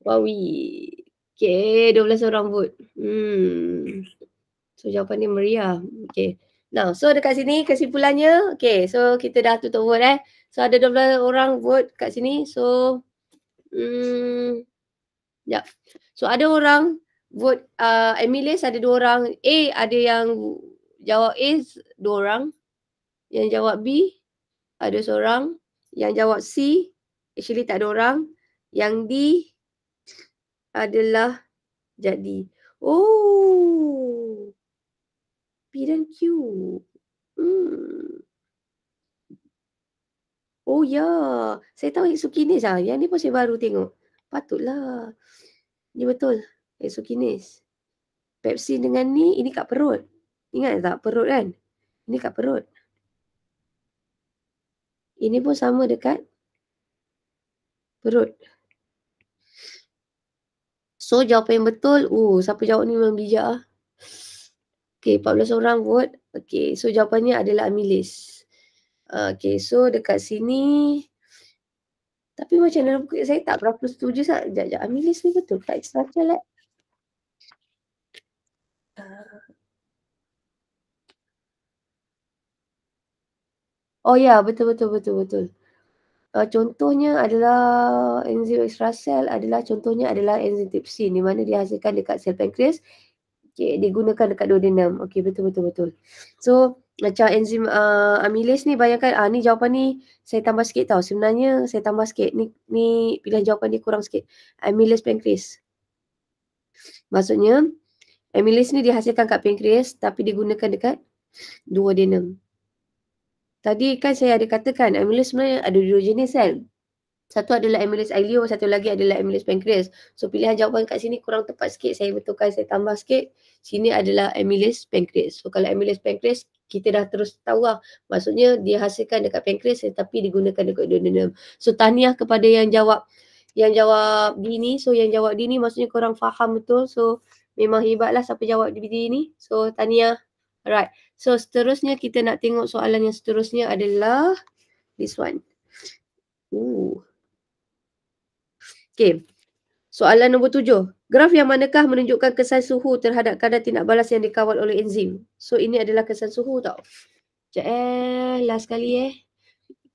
Wawi. Okay, 12 orang vote. So jawapan dia meriah. Okay. Now, so dekat sini kesimpulannya. Okay, so kita dah tutup vote So ada 12 orang vote kat sini. So, sekejap. So ada orang vote Emilis ada 2 orang. A ada yang jawab A 2 orang. Yang jawab B ada seorang. Yang jawab C actually tak ada orang. Yang D adalah jadi. Oh. P dan Q. Oh ya. Saya tahu Exokinase lah. Yang ni pun saya baru tengok. Patutlah. Ni betul. Exokinase. Pepsin dengan ni, ini kat perut. Ingat tak perut kan? Ini kat perut. Ini pun sama dekat perut. So jawapan yang betul, siapa jawab ni memang bijak lah. Okay, 14 orang vote. Okay, so jawapannya adalah amylase. Okay, so dekat sini. Tapi macam dalam buku saya tak berapa setuju sangat. Sekejap, amylase ni betul tak extraction lah. Oh ya, betul. Contohnya adalah enzim extrasel contohnya adalah enzim trypsin di mana dihasilkan dekat sel pankreas. Okay, digunakan dekat duodenum. Okay, betul. So, macam enzim amylase ni bayangkan, ni jawapan ni saya tambah sikit tau. Sebenarnya saya tambah sikit. Ni pilihan jawapan dia kurang sikit. Amylase pankreas. Maksudnya, amylase ni dihasilkan kat pankreas tapi digunakan dekat duodenum. Tadi kan saya ada katakan amylase sebenarnya ada 2 jenis kan. Satu adalah amylase ileum, satu lagi adalah amylase pankreas. So pilihan jawapan kat sini kurang tepat sikit. Saya betulkan, saya tambah sikit. Sini adalah amylase pankreas. So kalau amylase pankreas, kita dah terus tahu lah. Maksudnya dia hasilkan dekat pankreas tetapi digunakan dekat duodenum. So tahniah kepada yang jawab D ni. So yang jawab D ni maksudnya korang faham betul. So memang hebatlah siapa jawab D ni. So tahniah. Alright. So seterusnya kita nak tengok soalan yang seterusnya adalah this one. Okay. Soalan nombor 7. Graf yang manakah menunjukkan kesan suhu terhadap kadar tindak balas yang dikawal oleh enzim? So ini adalah kesan suhu tau. Sekejap last kali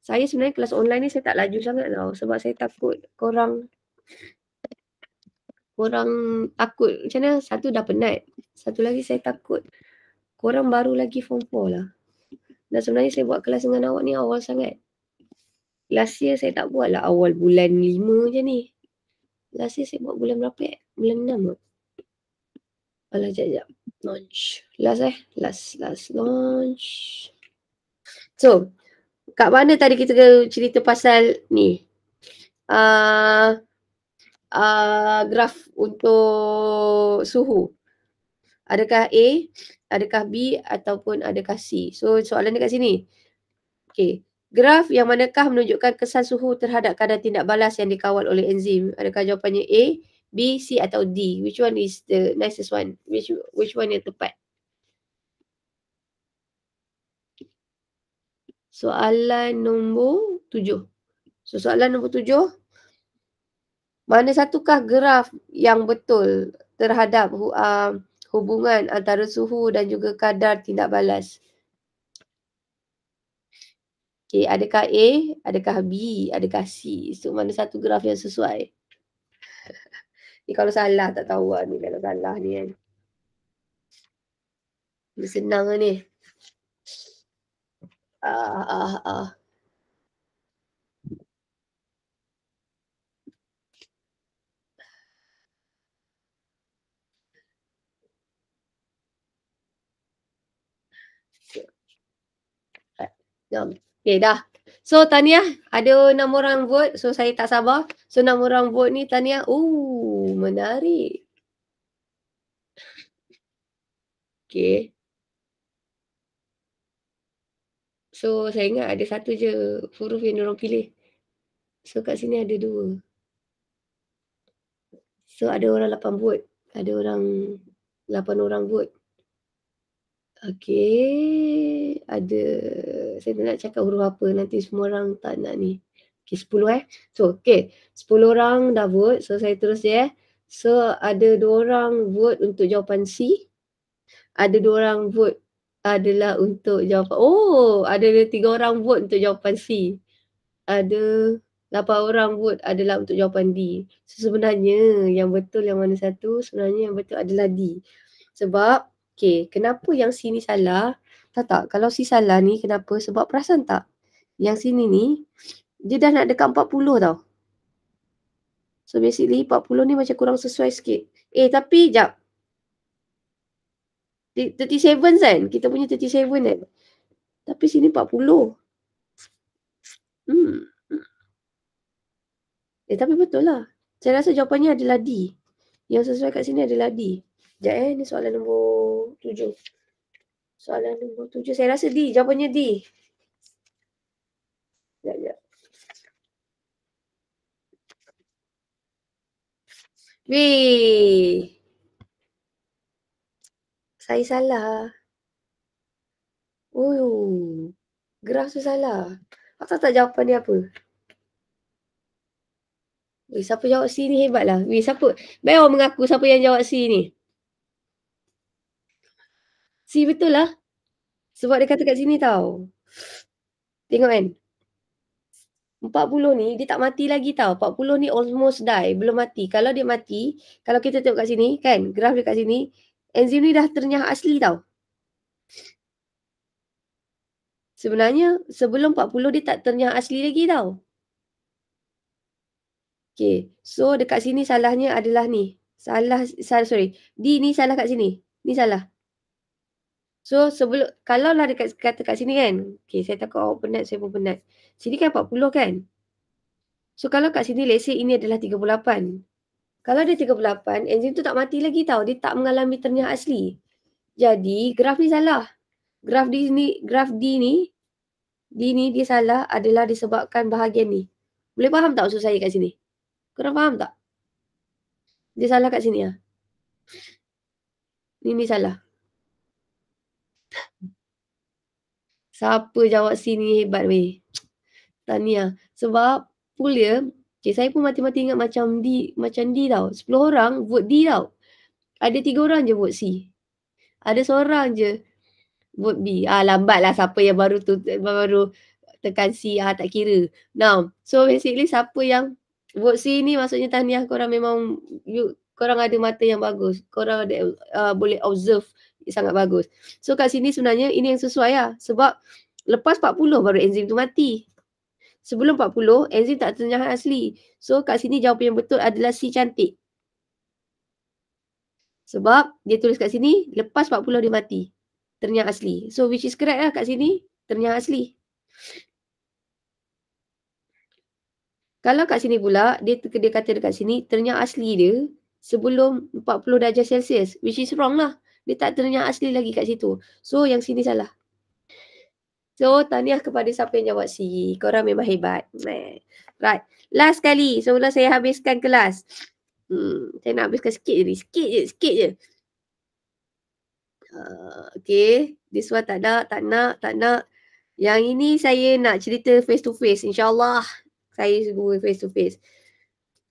Saya sebenarnya kelas online ni saya tak laju sangat tau. Sebab saya takut korang takut. Macam mana? Satu dah penat. Satu lagi saya takut korang baru lagi form 4 lah. Dan sebenarnya saya buat kelas dengan awak ni awal sangat. Last year saya tak buat lah awal bulan 5 je ni. Last year saya buat bulan berapa Bulan 6 kot. Alah, sekejap. Launch. Last launch. So, kat mana tadi kita cerita pasal ni? Graf untuk suhu. Adakah A, adakah B ataupun adakah C? So, soalan dekat sini. Okay. Graf yang manakah menunjukkan kesan suhu terhadap kadar tindak balas yang dikawal oleh enzim? Adakah jawapannya A, B, C atau D? Which one is the nicest one? Which one yang tepat? Soalan nombor 7. So soalan nombor 7. Mana satukah graf yang betul terhadap hubungan antara suhu dan juga kadar tindak balas? Okay, adakah A, adakah B, adakah C? So mana satu graf yang sesuai? Ni kalau salah tak tahu lah ni kalau salah ni kan. Ni senang lah ni. Ah, ah, ah. Okay, dah. So, Tania, ada 6 orang vote. So, saya tak sabar. So, 6 orang vote ni, Tania. Menarik. Okay. So, saya ingat ada satu je huruf yang diorang pilih. So, kat sini ada 2. So, ada orang 8 vote. Ada orang 8 orang vote. Okay. Ada. Saya tak nak cakap huruf apa. Nanti semua orang tak nak ni. Okay, 10 So, okay. 10 orang dah vote. So, saya terus je. So, ada 2 orang vote untuk jawapan C. Ada 2 orang vote adalah untuk jawapan. Ada 3 orang vote untuk jawapan C. Ada 8 orang vote adalah untuk jawapan D. So, sebenarnya yang betul yang mana satu? Sebenarnya yang betul adalah D. Sebab, kenapa yang C ni salah? Tahu tak? Kalau C salah ni kenapa? Sebab perasan tak? Yang sini ni, dia dah nak dekat 40 tau. So, basically 40 ni macam kurang sesuai sikit. Tapi, jap. 37 kan? Kita punya 37 kan? Tapi sini 40. Tapi betul lah. Saya rasa jawapannya adalah D. Yang sesuai kat sini adalah D. Sekejap ni soalan nombor 7. Soalan nombor 7. Saya rasa D. Jawapannya D. Sekejap. Weh. Saya salah. Graf tu salah. Aku tahu tak jawapan dia apa. Siapa jawab C ni hebat lah. Siapa? Baik orang mengaku siapa yang jawab C ni. C betul lah. Sebab dia kata kat sini tau. Tengok kan. 40 ni dia tak mati lagi tau. 40 ni almost die. Belum mati. Kalau dia mati, kalau kita tengok kat sini kan, graf dia kat sini, enzim ni dah ternyah asli tau. Sebenarnya sebelum 40 dia tak ternyah asli lagi tau. So dekat sini salahnya adalah ni. Sorry. D ni salah kat sini. Ni salah. So sebelum, kalau lah dekat kata kat sini kan. Saya takut awak penat, saya pun penat. Sini kan 40 kan. So kalau kat sini let's say ini adalah 38. Kalau dia 38, enzim tu tak mati lagi tau. Dia tak mengalami ternyah asli. Jadi graf ni salah. Graf D ni dia salah adalah disebabkan bahagian ni. Boleh faham tak maksud saya kat sini? Korang faham tak? Dia salah kat sini lah. Ni salah. Siapa jawab C ni hebat weh. Tahniah. Sebab pool dia, saya pun mati-mati ingat macam D tau. 10 orang vote D tau. Ada 3 orang je vote C. Ada seorang je vote B. Lambat lah siapa yang baru tekan C. Tak kira. Now, so basically siapa yang vote C ni maksudnya tahniah, korang memang korang ada mata yang bagus. Korang ada boleh observe sangat bagus. So kat sini sebenarnya ini yang sesuai lah. Sebab lepas 40 baru enzim tu mati. Sebelum 40, enzim tak ternyah asli. So kat sini jawapan yang betul adalah C cantik. Sebab dia tulis kat sini, lepas 40 dia mati. Ternyah asli. So which is correct lah kat sini, ternyah asli. Kalau kat sini pula, dia kata dekat sini, ternyah asli dia sebelum 40 darjah Celsius. Which is wrong lah. Dia tak ternyah asli lagi kat situ. So yang sini salah. So tahniah kepada siapa yang jawab C. Korang memang hebat. Right. Last kali sebelum saya habiskan kelas. Saya nak habiskan sikit je ni. Sikit je. Okay. This one tak nak. Yang ini saya nak cerita face to face. InsyaAllah saya semua face to face.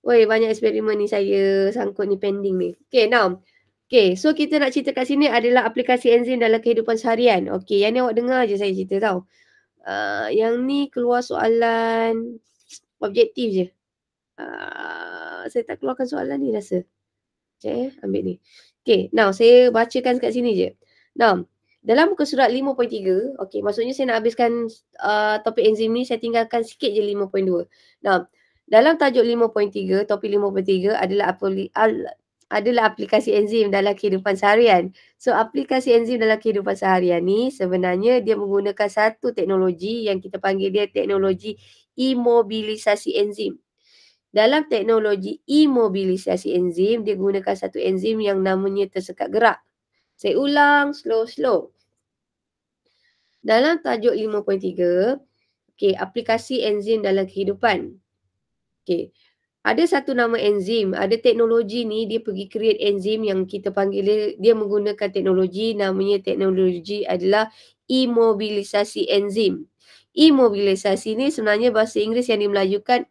Banyak eksperimen ni saya sangkut ni pending ni. Okay, now. Okay, so kita nak cerita kat sini adalah aplikasi enzim dalam kehidupan seharian. Okay, yang ni awak dengar je saya cerita tau. Yang ni keluar soalan objektif je. Saya tak keluarkan soalan ni rasa. Ambil ni. Okay, now saya bacakan kat sini je. Now, dalam muka surat 5.3, okay, maksudnya saya nak habiskan topik enzim ni, saya tinggalkan sikit je 5.2. Now, dalam tajuk 5.3, topik 5.3 adalah aplikasi enzim dalam kehidupan seharian. So, aplikasi enzim dalam kehidupan seharian ni sebenarnya dia menggunakan satu teknologi yang kita panggil dia teknologi imobilisasi enzim. Dalam teknologi imobilisasi enzim, dia gunakan satu enzim yang namanya tersekat gerak. Saya ulang slow-slow. Dalam tajuk 5.3, okay, aplikasi enzim dalam kehidupan. Okay. Ada satu nama enzim, ada teknologi ni dia pergi create enzim yang kita panggil dia menggunakan teknologi, namanya teknologi adalah imobilisasi enzim. Imobilisasi ni sebenarnya bahasa Inggeris yang dimelajukan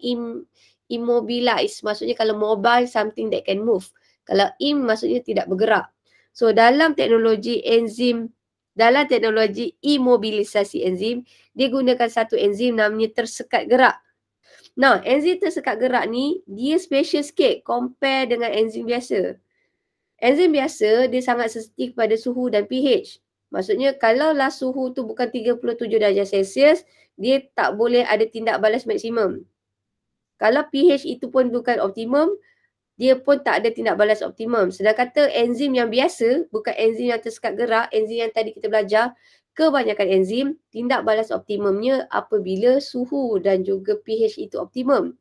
immobilize, maksudnya kalau mobile something that can move. Kalau maksudnya tidak bergerak. So dalam teknologi imobilisasi enzim, dia gunakan satu enzim namanya tersekat gerak. Nah, enzim tersekat gerak ni, dia special sikit compare dengan enzim biasa. Enzim biasa, dia sangat sensitif pada suhu dan pH. Maksudnya, kalaulah suhu tu bukan 37 darjah Celsius, dia tak boleh ada tindak balas maksimum. Kalau pH itu pun bukan optimum, dia pun tak ada tindak balas optimum. Sedangkan kata enzim yang biasa, bukan enzim yang tersekat gerak, enzim yang tadi kita belajar, kebanyakan enzim tindak balas optimumnya apabila suhu dan juga pH itu optimum.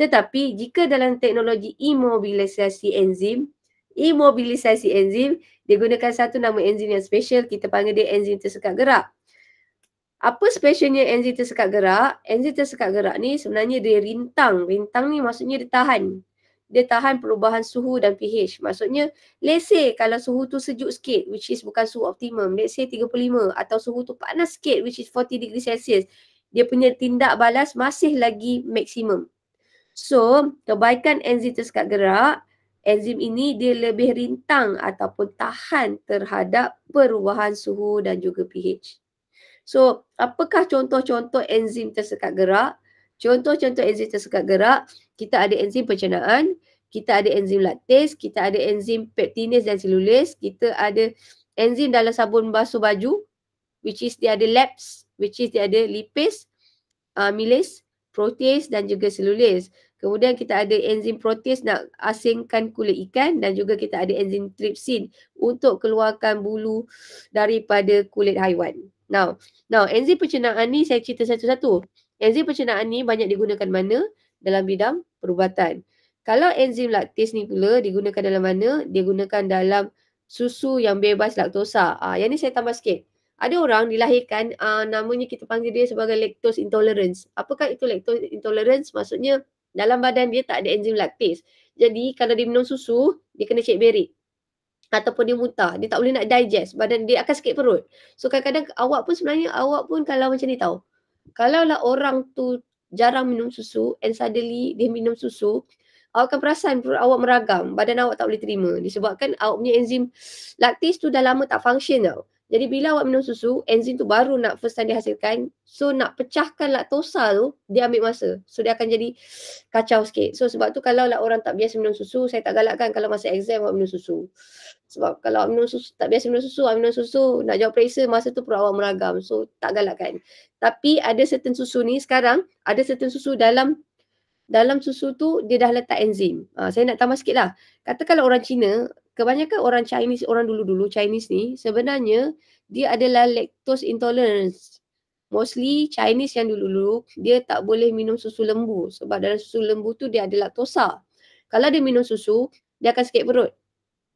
Tetapi jika dalam teknologi imobilisasi enzim, dia gunakan satu nama enzim yang special, kita panggil dia enzim tersekat gerak. Apa specialnya enzim tersekat gerak? Enzim tersekat gerak ni sebenarnya dia rintang. Rintang ni maksudnya dia tahan. Dia tahan perubahan suhu dan pH. Maksudnya, let's say kalau suhu tu sejuk sikit, which is bukan suhu optimum. Let's say 35 atau suhu tu panas sikit, which is 40 degree Celsius. Dia punya tindak balas masih lagi maksimum. So, kebaikan enzim tersekat gerak, enzim ini dia lebih rintang ataupun tahan terhadap perubahan suhu dan juga pH. So, apakah contoh-contoh enzim tersekat gerak? Contoh-contoh enzim tersekat gerak, kita ada enzim pencernaan, kita ada enzim laktase, kita ada enzim peptinase dan selulase, kita ada enzim dalam sabun basuh baju, which is dia ada LAPS, which is dia ada lipase, amylase, protease dan juga selulase. Kemudian kita ada enzim protease nak asingkan kulit ikan dan juga kita ada enzim trypsin untuk keluarkan bulu daripada kulit haiwan. Now, enzim pencernaan ni saya cerita satu-satu. Enzim pencernaan ni banyak digunakan mana? Dalam bidang perubatan. Kalau enzim laktase ni pula digunakan dalam mana? Dia gunakan dalam susu yang bebas laktosa. Yang ni saya tambah sikit. Ada orang dilahirkan, namanya kita panggil dia sebagai lactose intolerance. Apakah itu lactose intolerance? Maksudnya dalam badan dia tak ada enzim laktase. Jadi kalau dia minum susu, dia kena cek berik. Ataupun dia muntah, dia tak boleh nak digest, badan dia akan sakit perut. So kadang-kadang awak pun kalau macam ni tahu. Kalaulah orang tu jarang minum susu and suddenly dia minum susu, awak akan perasan perut awak meragam, badan awak tak boleh terima disebabkan awak punya enzim laktase tu dah lama tak function tau. Jadi bila awak minum susu, enzim tu baru nak first time dihasilkan. So nak pecahkan laktosa tu, dia ambil masa. So dia akan jadi kacau sikit. So sebab tu kalau lah orang tak biasa minum susu, saya tak galakkan kalau masa exam awak minum susu. Sebab kalau awak minum susu, tak biasa minum susu, nak jawab periksa, masa tu perut awak meragam. So tak galakkan. Tapi ada certain susu ni sekarang, ada certain susu dalam susu tu dia dah letak enzim. Saya nak tambah sikit lah. Katakanlah orang Cina, kebanyakan orang Chinese, orang dulu-dulu Chinese ni sebenarnya dia adalah lactose intolerance. Mostly Chinese yang dulu-dulu dia tak boleh minum susu lembu sebab dalam susu lembu tu dia ada laktosa. Kalau dia minum susu, dia akan sakit perut.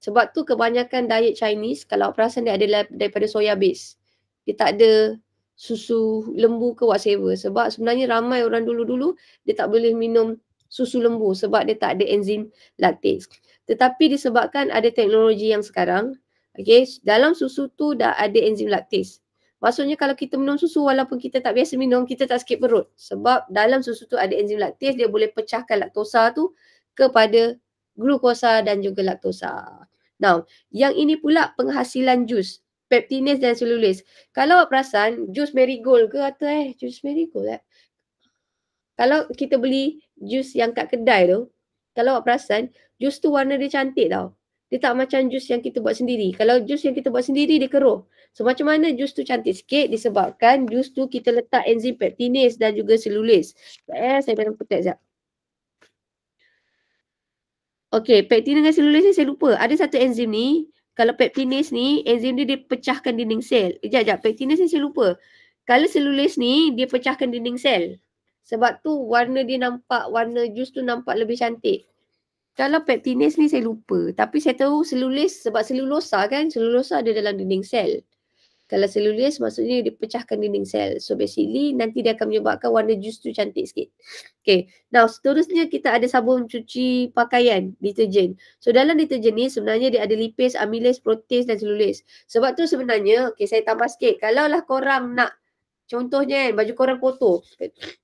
Sebab tu kebanyakan diet Chinese kalau perasan dia adalah daripada soya base. Dia tak ada susu lembu ke whatever. Sebab sebenarnya ramai orang dulu-dulu dia tak boleh minum susu lembu sebab dia tak ada enzim laktase. Tetapi disebabkan ada teknologi yang sekarang, okay, dalam susu tu dah ada enzim laktase. Maksudnya kalau kita minum susu walaupun kita tak biasa minum, kita tak sakit perut. Sebab dalam susu tu ada enzim laktase, dia boleh pecahkan laktosa tu kepada glukosa dan juga laktosa. Now, yang ini pula penghasilan jus, peptinase dan selulase. Kalau awak perasan, jus marigold ke atau jus marigold kalau kita beli jus yang kat kedai tu, kalau awak perasan, jus tu warna dia cantik tau. Dia tak macam jus yang kita buat sendiri. Kalau jus yang kita buat sendiri, dia keruh. So, macam mana jus tu cantik sikit disebabkan jus tu kita letak enzim peptinase dan juga selulis. Saya pegang kotak sekejap. Okey, pektin dengan selulis ni saya lupa. Ada satu enzim ni, kalau peptinase ni, enzim dia pecahkan dinding sel. Sekejap, pektinase ni saya lupa. Kalau selulis ni, dia pecahkan dinding sel. Sebab tu warna dia nampak, warna jus tu nampak lebih cantik. Kalau peptinase ni saya lupa. Tapi saya tahu selulis, sebab selulosa kan, selulosa ada dalam dinding sel. Kalau selulis maksudnya dia pecahkan dinding sel. So basically nanti dia akan menyebabkan warna jus tu cantik sikit. Okay. Now seterusnya kita ada sabun cuci pakaian, deterjen. So dalam deterjen ni sebenarnya dia ada lipase, amylase, protease dan selulis. Sebab tu sebenarnya, okay saya tambah sikit. Kalau lah korang nak, contohnya baju korang kotor,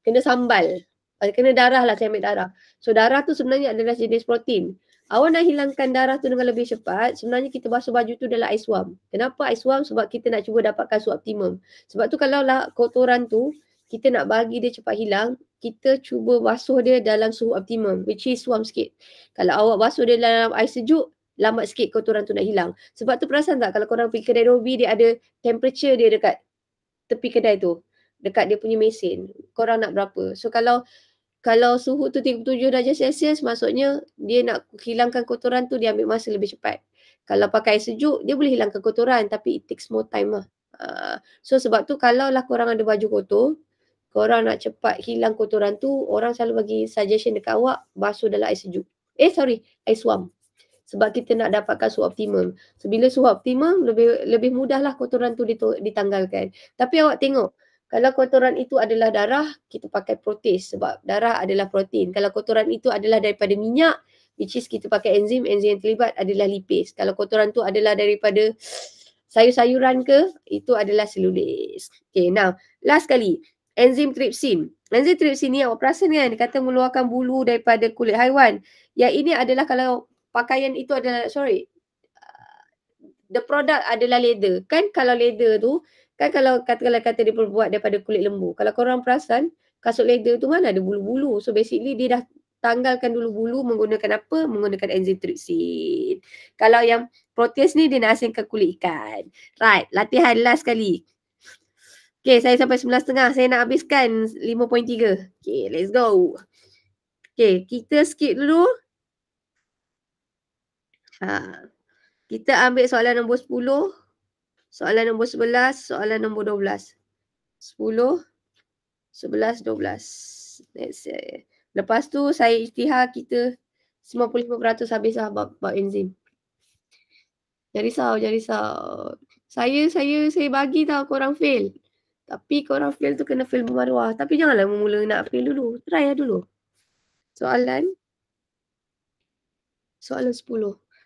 kena sambal. Kena darah lah, saya ambil darah. So darah tu sebenarnya adalah jenis protein. Awak nak hilangkan darah tu dengan lebih cepat, sebenarnya kita basuh baju tu dalam ais wam. Kenapa ais wam? Sebab kita nak cuba dapatkan suhu optimum. Sebab tu kalau lah kotoran tu, kita nak bagi dia cepat hilang, kita cuba basuh dia dalam suhu optimum, which is wam sikit. Kalau awak basuh dia dalam air sejuk, lambat sikit kotoran tu nak hilang. Sebab tu perasan tak kalau korang pergi kedai Robi, dia ada temperature dia dekat tepi kedai tu. Dekat dia punya mesin. Korang nak berapa? So kalau suhu tu 37 darjah Celsius, maksudnya dia nak hilangkan kotoran tu, dia ambil masa lebih cepat. Kalau pakai sejuk, dia boleh hilangkan kotoran tapi it takes more time lah. So sebab tu kalau lah korang ada baju kotor, korang nak cepat hilang kotoran tu, orang selalu bagi suggestion dekat awak, basuh dalam air sejuk. Air suam. Sebab kita nak dapatkan suhu optimum. So bila suhu optimum, lebih mudahlah kotoran tu ditanggalkan. Tapi awak tengok, kalau kotoran itu adalah darah, kita pakai protease sebab darah adalah protein. Kalau kotoran itu adalah daripada minyak, which is kita pakai enzim yang terlibat adalah lipase. Kalau kotoran tu adalah daripada sayur-sayuran ke, itu adalah selulis. Okay, now last kali, enzim trypsin. Enzim trypsin ni awak perasan kan, dia kata mengeluarkan bulu daripada kulit haiwan. Yang ini adalah kalau pakaian itu adalah, the product adalah leather. Kan kalau leather tu, kan kalau kata dia berbuat daripada kulit lembu. Kalau korang perasan, kasut leather tu mana ada bulu-bulu. So basically dia dah tanggalkan dulu bulu menggunakan apa? Menggunakan enzim trypsin. Kalau yang protease ni dia nak asingkan kulit ikan. Right, latihan last kali. Okay, saya sampai 11.30. Saya nak habiskan 5.3. Okay, let's go. Okay, kita skip dulu. Kita ambil soalan nombor 10, soalan nombor 11, soalan nombor 12. 10, 11, 12. Let's say. Lepas tu saya isytihar kita 95% habis lah bab enzim. Jangan risau. Saya bagi tahu korang fail. Tapi korang fail tu kena fail bermaruah. Tapi janganlah mula nak fail dulu. Try lah dulu. Soalan 10.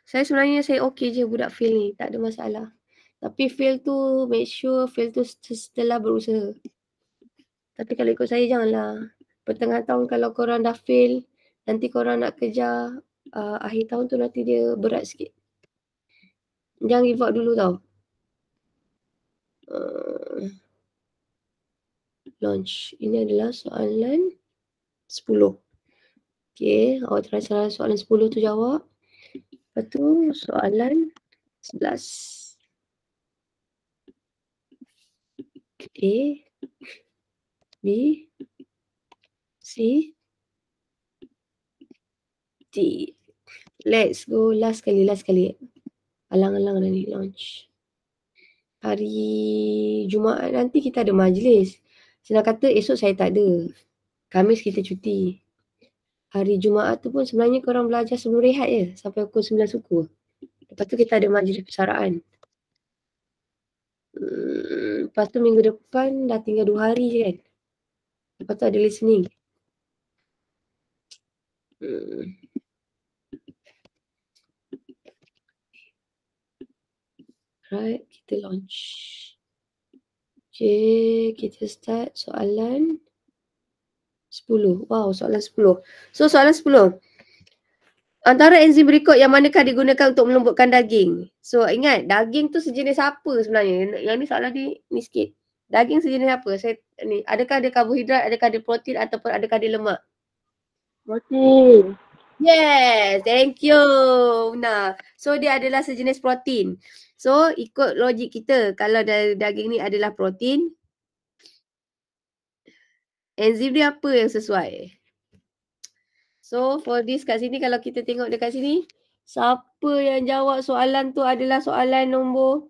Sebenarnya saya okey je budak fail ni. Tak ada masalah. Tapi fail tu, make sure fail tu setelah berusaha. Tapi kalau ikut saya janganlah. Pertengahan tahun kalau korang dah fail, nanti korang nak kejar akhir tahun tu nanti dia berat sikit. Jangan give up dulu tau. Launch. Ini adalah soalan 10. Okay, awak try soalan 10 tu jawab. Lepas tu soalan 11. A, B, C, D. Let's go. Last kali. Alang-alang dah ni launch. Hari Jumaat nanti kita ada majlis. Senang kata esok saya tak ada. Khamis kita cuti. Hari Jumaat tu pun sebenarnya korang belajar sebelum rehat je. Sampai pukul 9 suku. Lepas tu kita ada majlis persaraan. Lepas tu minggu depan dah tinggal 2 hari je kan. Lepas tu ada listening. Right, kita launch. Okay, kita start soalan 10. Wow, soalan 10. So soalan 10. Antara enzim berikut yang manakah digunakan untuk melembutkan daging? So ingat, daging tu sejenis apa sebenarnya? Yang ni soalan ni sikit. Daging sejenis apa? Adakah ada karbohidrat, adakah ada protein ataupun adakah ada lemak? Protein. Yes, thank you. Nah, so dia adalah sejenis protein. So ikut logik kita, kalau daging ni adalah protein, enzim dia apa yang sesuai? So for this kat sini, kalau kita tengok dekat sini, siapa yang jawab soalan tu adalah soalan nombor.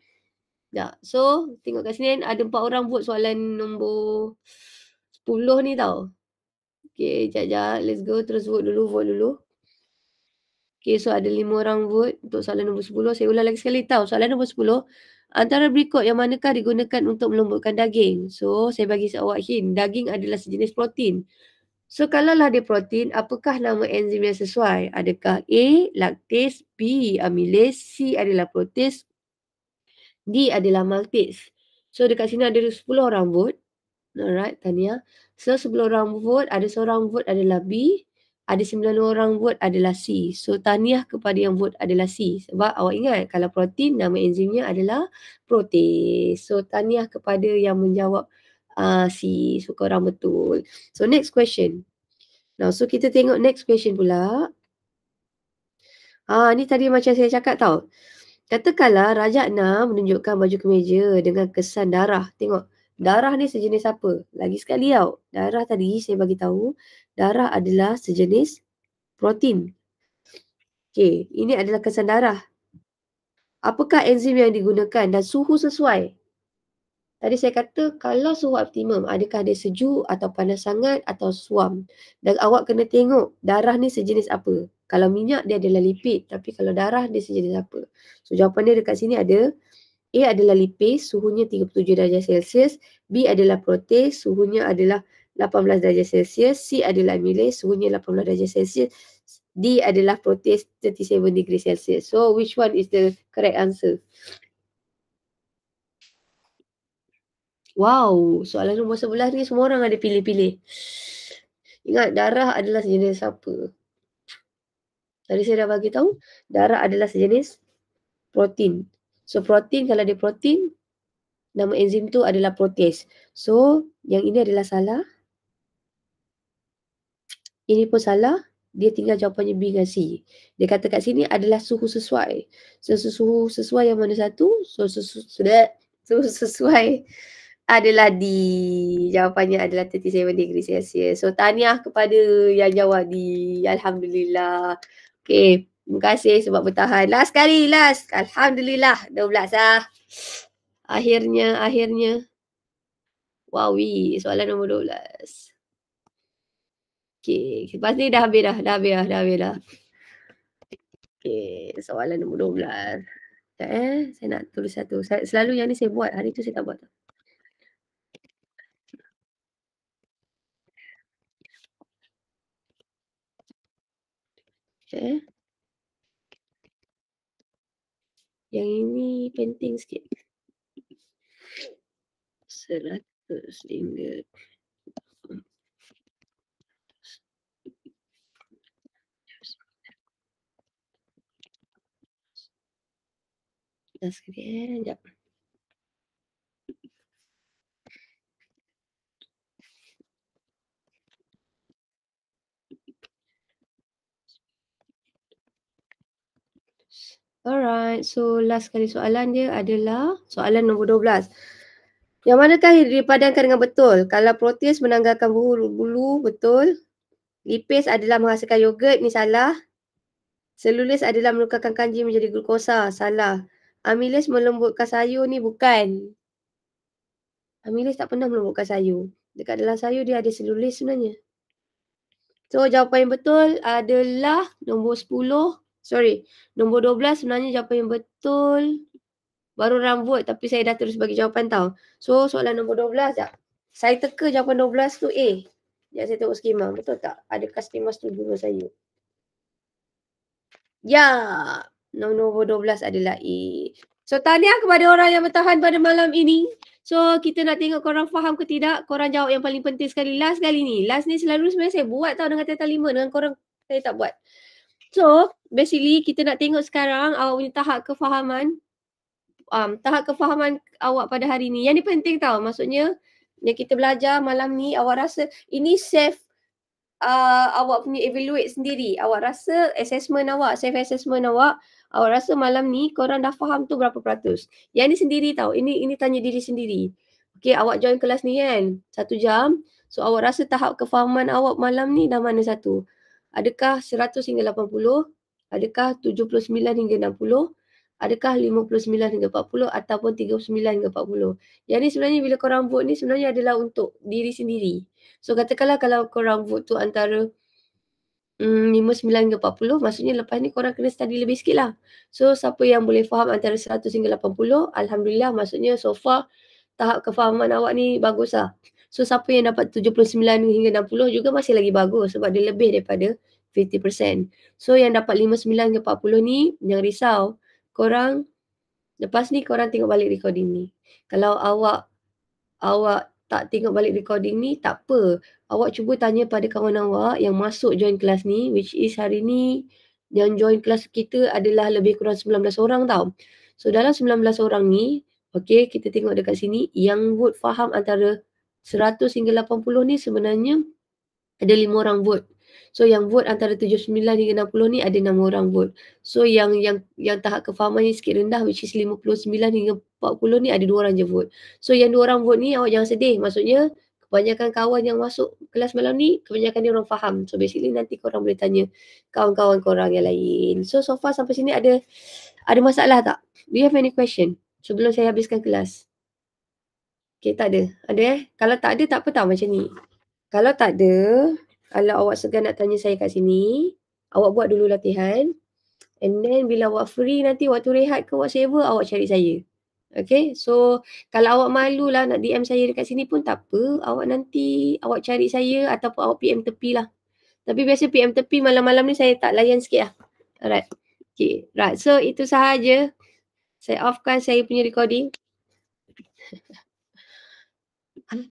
So tengok kat sini ada 4 orang vote soalan nombor 10 ni tau. Okay, jap. Let's go. Terus vote dulu. Okay, so ada 5 orang vote untuk soalan nombor 10. Saya ulang lagi sekali tau. Soalan nombor 10. Antara berikut yang manakah digunakan untuk melembutkan daging? So, saya bagi awak hint. Daging adalah sejenis protein. So, kalaulah dia protein, apakah nama enzim yang sesuai? Adakah A, lactase, B, amylase, C adalah protease, D adalah maltase. So, dekat sini ada 10 orang vote. Alright, tahniah. So, 10 orang vote, ada seorang vote adalah B, ada 9 orang vote adalah C. So, tahniah kepada yang vote adalah C. Sebab awak ingat, kalau protein, nama enzimnya adalah protease. So, tahniah kepada yang menjawab C. So, korang betul. So, next question. Now, so kita tengok next question pula. Ni tadi macam saya cakap tau. Katakanlah Raja Enam menunjukkan baju kemeja dengan kesan darah. Tengok, darah ni sejenis apa? Lagi sekali tau, darah tadi saya bagi tahu, darah adalah sejenis protein. Okey, ini adalah kesan darah. Apakah enzim yang digunakan dan suhu sesuai? Tadi saya kata kalau suhu optimum, adakah dia sejuk atau panas sangat atau suam? Dan awak kena tengok darah ni sejenis apa. Kalau minyak dia adalah lipid, tapi kalau darah dia sejenis apa? So jawapan dia dekat sini ada A adalah lipase, suhunya 37 darjah Celsius. B adalah protease, suhunya adalah 18 darjah Celsius. C adalah amylase, suhunya 18 darjah Celsius. D adalah protease, 37 degree Celsius. So which one is the correct answer? Wow, soalan nombor 11 ni semua orang ada pilih-pilih. Ingat, darah adalah sejenis apa? Tadi saya dah bagi tahu, darah adalah sejenis protein. So protein, kalau dia protein, nama enzim tu adalah protease. So yang ini adalah salah. Ini pun salah. Dia tinggal jawapannya B dan C. Dia kata kat sini adalah suhu sesuai. So suhu sesuai yang mana satu? So suhu sesuai adalah D. Jawapannya adalah 37 degree Celsius. So tahniah kepada yang jawab D. Alhamdulillah. Okay. Terima kasih sebab bertahan. Last kali. Alhamdulillah. 12 lah. Akhirnya. Wawi. Soalan nombor 12. Okay. Lepas ni dah habis dah. Okay. Soalan nombor 12. Sekejap saya nak tulis satu. Selalu yang ni saya buat. Hari tu saya tak buat. Okay. Yang ini penting sikit. 100 ringgit. Dah sekali sekejap. Alright, so last kali soalan dia adalah soalan nombor 12. Yang manakah dipadankan dengan betul? Kalau protease menanggalkan bulu, betul. Lipase adalah menghasilkan yogurt, ni salah. Selulis adalah menukarkan kanji menjadi glukosa, salah. Amylase melembutkan sayur ni bukan. Amylase tak pernah melembutkan sayur. Dekat dalam sayur dia ada selulis sebenarnya. So jawapan yang betul adalah nombor 10. Nombor 12 sebenarnya jawapan yang betul. Baru orang vote tapi saya dah terus bagi jawapan tau. So soalan nombor 12 sekejap. Saya teka jawapan 12 tu A. Sekejap saya tengok skema. Betul tak? Adakah skema setuju dengan saya? Ya. Nombor 12 adalah A. So tahniah kepada orang yang bertahan pada malam ini. So kita nak tengok korang faham ke tidak. Korang jawab yang paling penting sekali. Last kali ni. Last ni selalu sebenarnya saya buat tau dengan Teta 5. Dengan korang saya tak buat. So basically kita nak tengok sekarang awak punya tahap kefahaman. Tahap kefahaman awak pada hari ni. Yang ni penting tau. Maksudnya yang kita belajar malam ni awak rasa ini safe awak punya evaluate sendiri. Awak rasa assessment awak, self assessment awak rasa malam ni korang dah faham tu berapa peratus? Yang ni sendiri tau. Ini tanya diri sendiri. Okay, awak join kelas ni kan 1 jam. So awak rasa tahap kefahaman awak malam ni dah mana satu? Adakah 100 hingga 80? Adakah 79 hingga 60? Adakah 59 hingga 40 ataupun 39 hingga 40? Yang ni sebenarnya bila korang vote ni sebenarnya adalah untuk diri sendiri. So katakanlah kalau korang vote tu antara 59 hingga 40, maksudnya lepas ni korang kena study lebih sikit lah. So siapa yang boleh faham antara 100 hingga 80, Alhamdulillah, maksudnya so far tahap kefahaman awak ni bagus lah. So siapa yang dapat 79 hingga 60 juga masih lagi bagus sebab dia lebih daripada 50%. So yang dapat 59 hingga 40 ni, jangan risau. Korang, lepas ni korang tengok balik recording ni. Kalau awak tak tengok balik recording ni, tak apa. Awak cuba tanya pada kawan awak yang masuk join kelas ni, which is hari ni yang join kelas kita adalah lebih kurang 19 orang tau. So dalam 19 orang ni, okay, kita tengok dekat sini, yang vote faham antara 100 hingga 80 ni sebenarnya ada 5 orang vote. So yang vote antara 79 hingga 60 ni ada 6 orang vote. So yang tahap kefahaman ni sikit rendah, which is 59 hingga 40 ni ada 2 orang je vote. So yang 2 orang vote ni awak jangan sedih. Maksudnya kebanyakan kawan yang masuk kelas malam ni, kebanyakan dia orang faham. So basically nanti korang boleh tanya kawan-kawan korang yang lain. So far sampai sini ada masalah tak? Do you have any question sebelum saya habiskan kelas? Okay, tak ada. Ada Kalau tak ada, tak apa tau macam ni. Kalau tak ada, kalau awak segan nak tanya saya kat sini, awak buat dulu latihan. And then bila awak free nanti waktu rehat ke whatever, awak cari saya. Okay, so kalau awak malu lah nak DM saya dekat sini pun tak apa. Awak cari saya ataupun awak PM tepi lah. Tapi biasa PM tepi malam-malam ni saya tak layan sikit lah. Alright. Okay, right. So itu sahaja. Saya offkan saya punya recording.